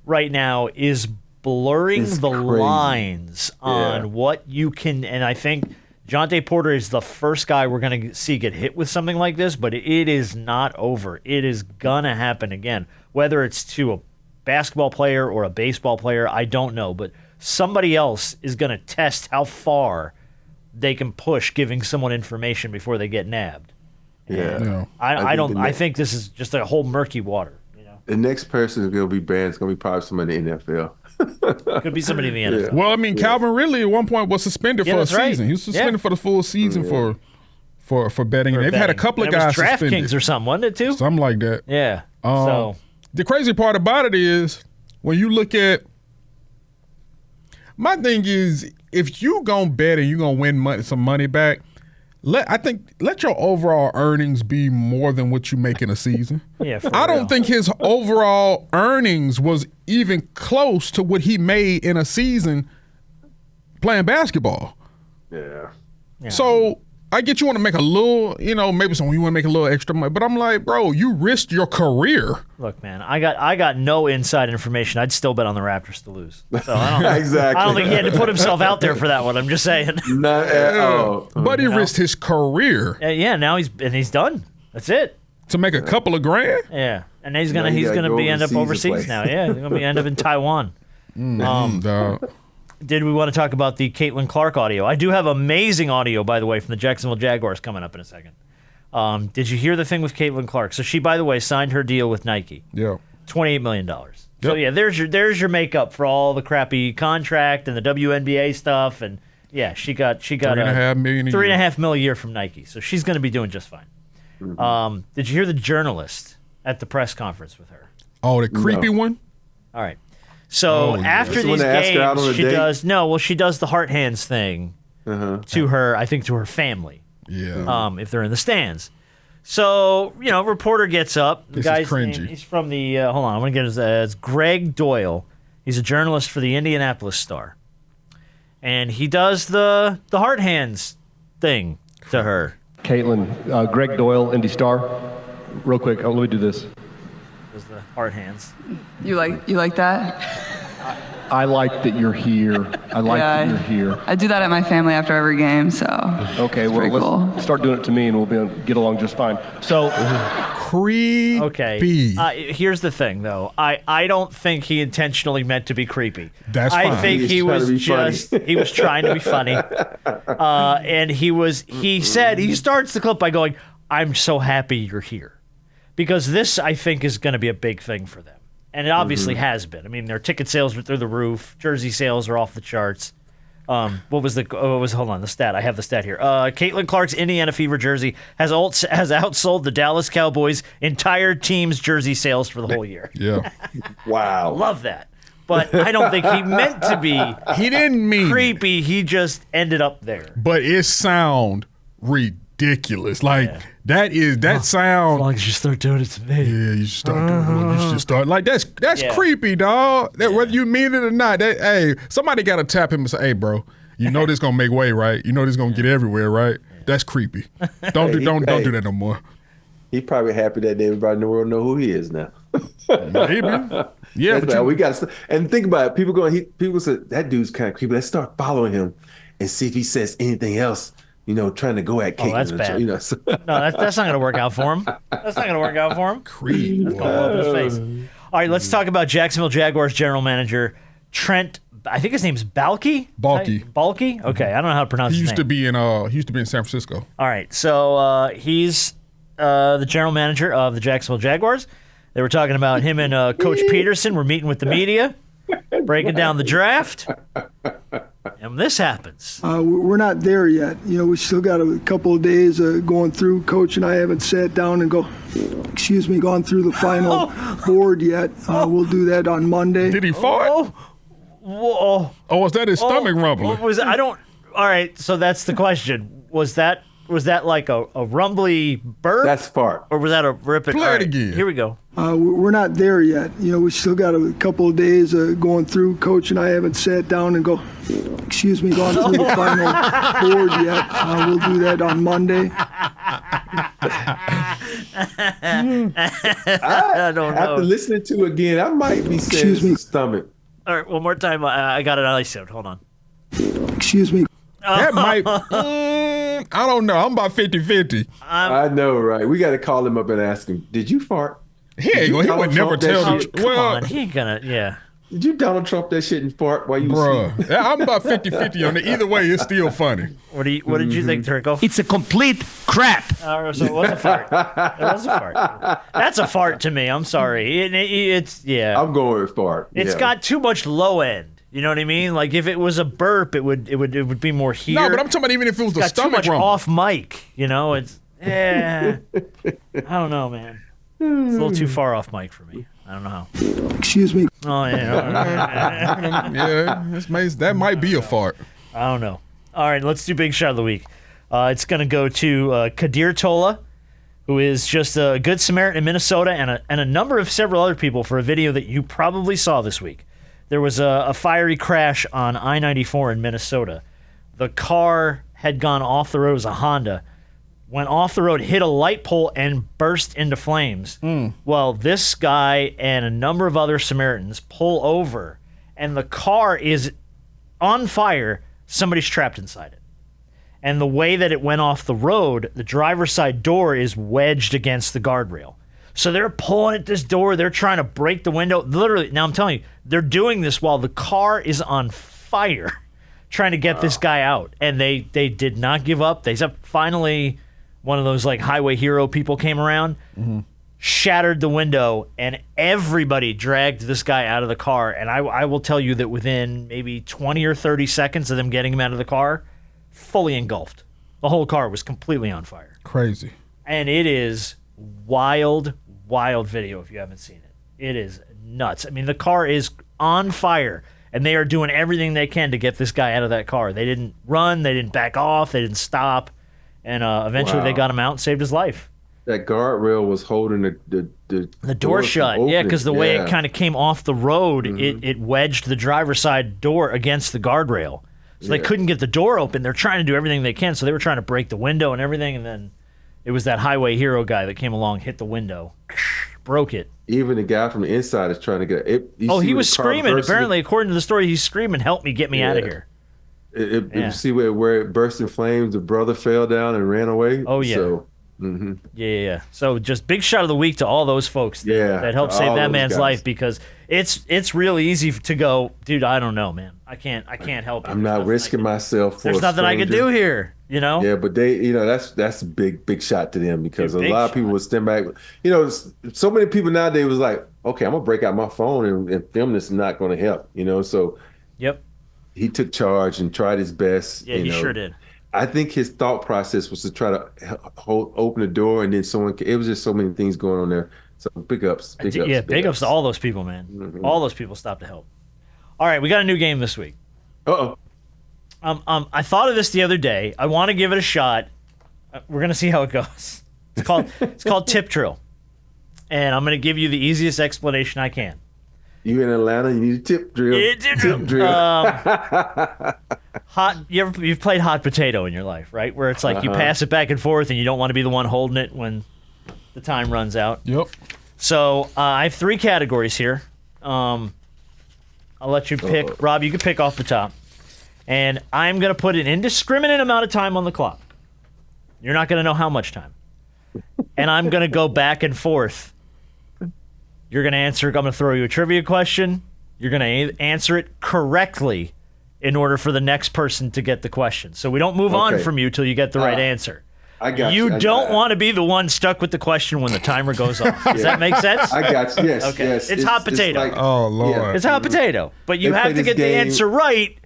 right now is blurring the lines on what you can. And I think Jontay Porter is the first guy we're going to see get hit with something like this, but it is not over. It is going to happen again. Whether it's to a basketball player or a baseball player, I don't know. But somebody else is going to test how far they can push giving someone information before they get nabbed. Yeah. I think this is just a whole murky water. The next person is going to be banned. It's going to be probably somebody in the NFL. Could be somebody in the NFL. Well, I mean, Calvin Ridley at one point was suspended for a season. He was suspended for the full season for betting. And they've had a couple of guys suspended. DraftKings or something, wasn't it, too? Something like that. Yeah. The crazy part about it is when you look at – my thing is if you going to bet and you're going to win some money back, let your overall earnings be more than what you make in a season. Yeah, I don't think his overall earnings was even close to what he made in a season playing basketball. Yeah. So I get you want to make a little, maybe you want to make a little extra money, but I'm like, bro, you risked your career. Look, man, I got no inside information. I'd still bet on the Raptors to lose. So I don't Exactly. I don't think he had to put himself out there for that one. I'm just saying. Not at all. But he risked his career. Now he's done. That's it. To make a couple of grand? Yeah. And he's gonna end up overseas now. Yeah, he's gonna end up in Taiwan. Did we want to talk about the Caitlin Clark audio? I do have amazing audio, by the way, from the Jacksonville Jaguars coming up in a second. Did you hear the thing with Caitlin Clark? So she, by the way, signed her deal with Nike. Yeah. $28 million. So yeah, there's your makeup for all the crappy contract and the WNBA stuff, and yeah, she got $3.5 million a year. $3.5 million a year from Nike. So she's going to be doing just fine. Mm-hmm. Did you hear the journalist at the press conference with her? Oh, the creepy one? All right. So after these games, she does the heart hands thing to her, I think to her family. Yeah. If they're in the stands. So, reporter gets up. The guy's name, he's from the, hold on, I'm going to get it's Greg Doyle. He's a journalist for the Indianapolis Star. And he does the heart hands thing to her. Caitlin, Greg Doyle, Indy Star. Real quick, let me do this. Does the heart hands. You like that? I like that you're here. I like that you're here. I do that at my family after every game, so. Okay, well, let's start doing it to me and we'll get along just fine. So, creepy. Okay. Here's the thing, though. I don't think he intentionally meant to be creepy. That's fine. I think he was trying to be funny. And he starts the clip by going, "I'm so happy you're here." Because this, I think, is going to be a big thing for them. And it obviously has been. I mean, their ticket sales are through the roof. Jersey sales are off the charts. Hold on, the stat. I have the stat here. Caitlin Clark's Indiana Fever jersey has outsold the Dallas Cowboys' entire team's jersey sales for the whole year. Yeah. Wow. Love that. But I don't think he meant to be He didn't mean creepy. He just ended up there. But it sound ridiculous. Like, that sound. As long as you start doing it to me. Yeah, you should start doing it. You should start. Like, that's creepy, dog. Whether you mean it or not. Hey, somebody got to tap him and say, "Hey, bro, you know this going to make way, right? You know this going to get everywhere, right?" That's creepy. Don't do that no more. He's probably happy that everybody in the world know who he is now. Maybe. Yeah, but we got to. And think about it. People say that dude's kind of creepy. Let's start following him and see if he says anything else. Trying to go at Caitlin. Oh, that's bad. No, that's not going to work out for him. That's not going to work out for him. Creep. That's going to blow up in his face. All right, let's talk about Jacksonville Jaguars general manager Trent. I think his name's Baalke. Baalke. Okay, I don't know how to pronounce his name. He used to be in San Francisco. All right, so he's the general manager of the Jacksonville Jaguars. They were talking about him and Coach Peterson were meeting with the media, breaking down the draft. And this happens. We're not there yet. We still got a couple of days going through. Coach and I haven't sat down and gone through the final board yet. We'll do that on Monday. Did he fart? Whoa. Oh, was that his stomach rumbling? All right, so that's the question. Was that like a rumbly burp? That's fart. Or was that a rip? Play it again. Here we go. We're not there yet. We still got a couple of days going through. Coach and I haven't sat down and gone through the final board yet. We'll do that on Monday. I don't know. After listening to it again, I might be saying Excuse me. stomach. All right, one more time. I got it on ice out. Hold on. Excuse me. That might. I don't know. I'm about 50-50. I know, right? We got to call him up and ask him, did you fart? He ain't gonna. He would never tell Oh, me. come on. He ain't gonna. Yeah. Did you Donald Trump that shit and fart while you was sleeping? Bruh, I'm about 50-50 on it. Either way, it's still funny. What did you think, Turco? It's a complete crap. So it was a fart. It was a fart. That's a fart to me. I'm sorry. It's yeah. I'm going with fart. It's got too much low end. You know what I mean? Like if it was a burp, it would be more here. No, but I'm talking about even if it was the It's got too stomach much rumble. off mic. You know, it's I don't know, man. It's a little too far off mic for me. I don't know how. Excuse me. Oh yeah. Yeah, that might be a fart. I don't know. All right, let's do big shot of the week. It's going to go to Kadir Tola, who is just a good Samaritan in Minnesota, and a number of several other people for a video that you probably saw this week. There was a fiery crash on I-94 in Minnesota. The car had gone off the road. It was a Honda. Went off the road, hit a light pole, and burst into flames. Well, this guy and a number of other Samaritans pull over, and the car is on fire. Somebody's trapped inside it. And the way that it went off the road, the driver's side door is wedged against the guardrail. So they're pulling at this door. They're trying to break the window. Literally, now I'm telling you, they're doing this while the car is on fire, trying to get this guy out. And they did not give up. They finally... One of those like highway hero people came around, shattered the window, and everybody dragged this guy out of the car. And I will tell you that within maybe 20 or 30 seconds of them getting him out of the car, fully engulfed. The whole car was completely on fire. Crazy. And it is wild video if you haven't seen it. It is nuts. I mean, the car is on fire, and they are doing everything they can to get this guy out of that car. They didn't run. They didn't back off. They didn't stop. And eventually they got him out and saved his life. That guardrail was holding the door shut. Yeah, because the way it kind of came off the road, it wedged the driver's side door against the guardrail. So they couldn't get the door open. They're trying to do everything they can. So they were trying to break the window and everything. And then it was that highway hero guy that came along, hit the window, broke it. Even the guy from the inside is trying to get it. He was screaming. Apparently, according to the story, he's screaming, "Help me, get me out of here." You see where it burst in flames, the brother fell down and ran away. Oh, yeah. So, Yeah. So just big shot of the week to all those folks that helped save that man's life, because it's really easy to go, dude, I don't know, man. I can't help you. I'm not risking myself for There's nothing I can do here, you know? Yeah, but they, that's a big shot to them, because a lot of people would stand back. So many people nowadays was like, okay, I'm going to break out my phone and film this, and not going to help, so. Yep. He took charge and tried his best. Yeah, he sure did. I think his thought process was to try to open the door, and then it was just so many things going on there. So big ups. Yeah, big ups to all those people, man. All those people stopped to help. All right, we got a new game this week. Uh-oh. I thought of this the other day. I want to give it a shot. We're going to see how it goes. It's called Tip Drill. And I'm going to give you the easiest explanation I can. You in Atlanta, you need a tip drill. Yeah, tip drill. You've played hot potato in your life, right? Where it's like you pass it back and forth, and you don't want to be the one holding it when the time runs out. Yep. So I have 3 categories here. I'll let you pick. Rob, you can pick off the top. And I'm going to put an indiscriminate amount of time on the clock. You're not going to know how much time. And I'm going to go back and forth. You're going to answer. I'm going to throw you a trivia question. You're going to answer it correctly in order for the next person to get the question. So we don't move on from you till you get the right answer. I got you. You don't want to be the one stuck with the question when the timer goes off. Does that make sense? I got you. Yes. Okay. Yes. It's hot potato. Oh, Lord. It's hot potato. But you have to get the answer right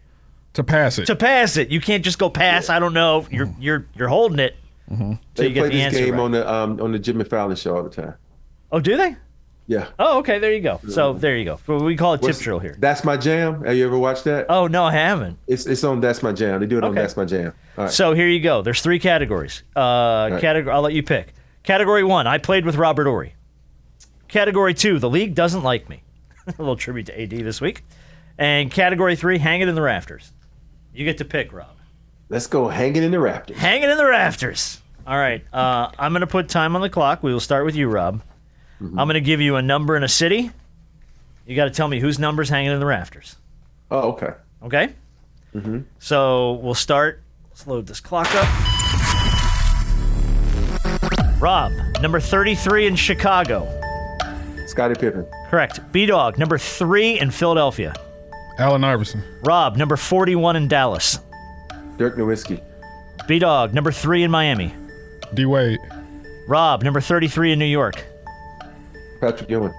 to pass it. You can't just go pass. I don't know. You're holding it till you get the answer They play this game right. on the Jimmy Fallon show all the time. Oh, do they? Yeah. Oh, okay. There you go. So there you go. We call it Tip Drill here. That's My Jam. Have you ever watched that? Oh, no, I haven't. It's on That's My Jam. They do it on That's My Jam. All right. So here you go. There's 3 categories. Category. I'll let you pick. Category 1, I played with Robert Horry. Category 2, the league doesn't like me. A little tribute to AD this week. And Category 3, hang it in the rafters. You get to pick, Rob. Let's go hanging in the rafters. Hanging in the rafters. All right. I'm going to put time on the clock. We will start with you, Rob. I'm going to give you a number and a city. You got to tell me whose number's hanging in the rafters. Oh, okay. Okay? So we'll start. Let's load this clock up. Rob, number 33 in Chicago. Scottie Pippen. Correct. B-Dog, number 3 in Philadelphia. Allen Iverson. Rob, number 41 in Dallas. Dirk Nowitzki. B-Dog, number 3 in Miami. D Wade. Rob, number 33 in New York. Patrick Ewing.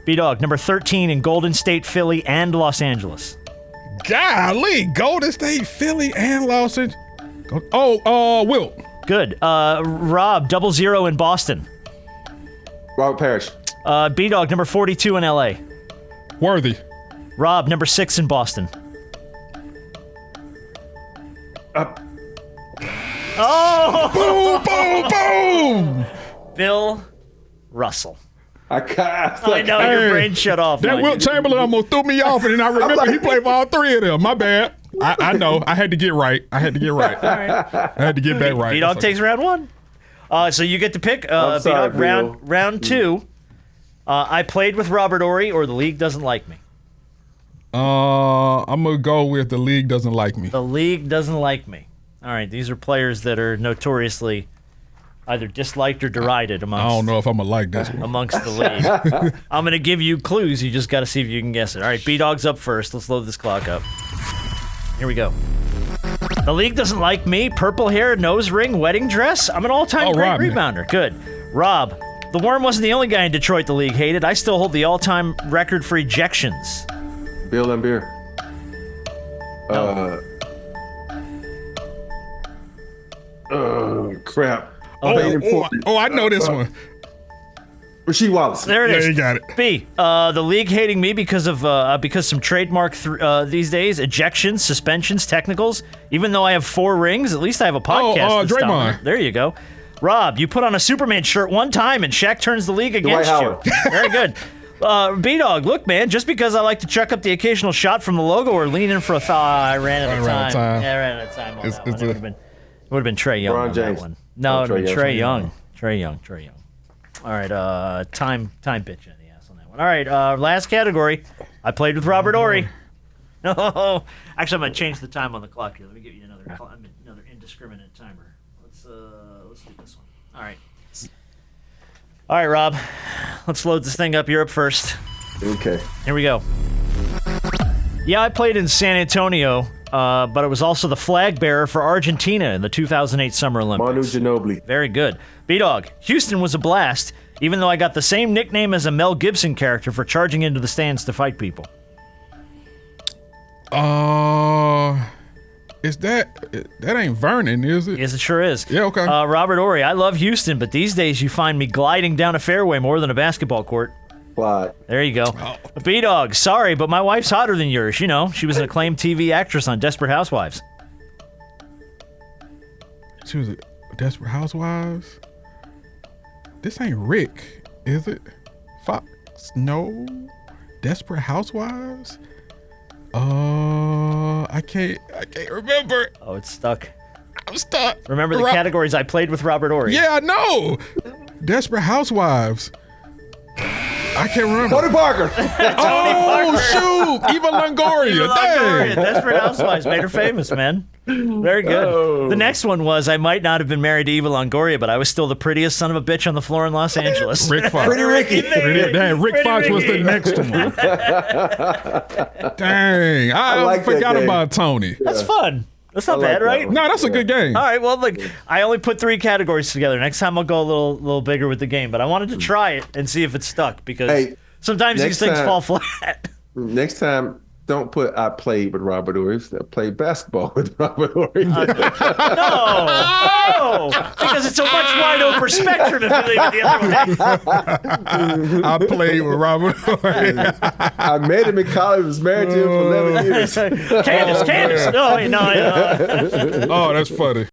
B-Dog, number 13 in Golden State, Philly, and Los Angeles. Golly, Golden State, Philly, and Los Angeles. Wilt. Good. Rob, 00 in Boston. Robert Parrish. B-Dog, number 42 in LA. Worthy. Rob, number 6 in Boston. Boom, boom, boom. Bill Russell. I know your brain shut off. That Wilt Chamberlain almost threw me off, and then I remember he played for all 3 of them. My bad. I know. I had to get right. I had to get right. I had to get that right. B-Dog takes round 1. So you get to pick. B-Dog, round 2. I played with Robert Horry, or the league doesn't like me. I'm going to go with the league doesn't like me. The league doesn't like me. All right, these are players that are notoriously either disliked or derided amongst. I don't know if I'm going to like this one. Amongst the league. I'm going to give you clues. You just got to see if you can guess it. All right, B-Dog's up first. Let's load this clock up. Here we go. The league doesn't like me. Purple hair, nose ring, wedding dress. I'm an all-time great rebounder. Good. Rob, the Worm wasn't the only guy in Detroit the league hated. I still hold the all-time record for ejections. Bill Laimbeer. Crap. I know this one. Rasheed Wallace. There it is. Yeah, you got it. B. The league hating me because some trademark these days, ejections, suspensions, technicals. Even though I have 4 rings, at least I have a podcast. Draymond. There you go. Rob, you put on a Superman shirt one time and Shaq turns the league against you. Very good. B-Dog, look, man, just because I like to chuck up the occasional shot from the logo or lean in for a foul, I ran out of time. Yeah, I ran out of time on that one. It would have been Trae Young on that one. No, it would have been Trae Young. Trae Young. All right, time pitch in the ass on that one. All right, last category. I played with Robert Horry. No, actually, I'm gonna change the time on the clock here. Let me give you another indiscriminate timer. Let's do this one. All right, Rob. Let's load this thing up. You're up first. Okay. Here we go. Yeah, I played in San Antonio, but it was also the flag bearer for Argentina in the 2008 Summer Olympics. Manu Ginobili. Very good. B-Dog, Houston was a blast, even though I got the same nickname as a Mel Gibson character for charging into the stands to fight people. Is that ain't Vernon, is it? Yes, it sure is. Yeah, okay. Robert Horry, I love Houston, but these days you find me gliding down a fairway more than a basketball court. Clyde. There you go. Oh. B-Dog, sorry, but my wife's hotter than yours. You know, she was an acclaimed TV actress on Desperate Housewives. She was a Desperate Housewives? This ain't Rick, is it? Fox? No. Desperate Housewives? I can't remember. Oh, it's stuck. I'm stuck. Remember the categories I played with Robert Horry? Yeah, I know. Desperate Housewives. I can't remember. Tony Parker. Shoot. Eva Longoria. Dang. Desperate Housewives made her famous, man. Very good. Oh. The next one was I might not have been married to Eva Longoria, but I was still the prettiest son of a bitch on the floor in Los Angeles. Rick Fox. Pretty Ricky. Rick Fox was the next one. Dang. I forgot about Tony. That's fun. That's not bad, right? No, that's a good game. All right, well, look, I only put 3 categories together. Next time I'll go a little bigger with the game, but I wanted to try it and see if it stuck because sometimes these things fall flat. Next time, don't put I played with Robert Horry. I played basketball with Robert Horry. No, because it's a much wide open spectrum if you leave it the other way. I played with Robert Horry. I met him in college. Was married to him for 11 years. Candace. No, wait, no. Oh, that's funny.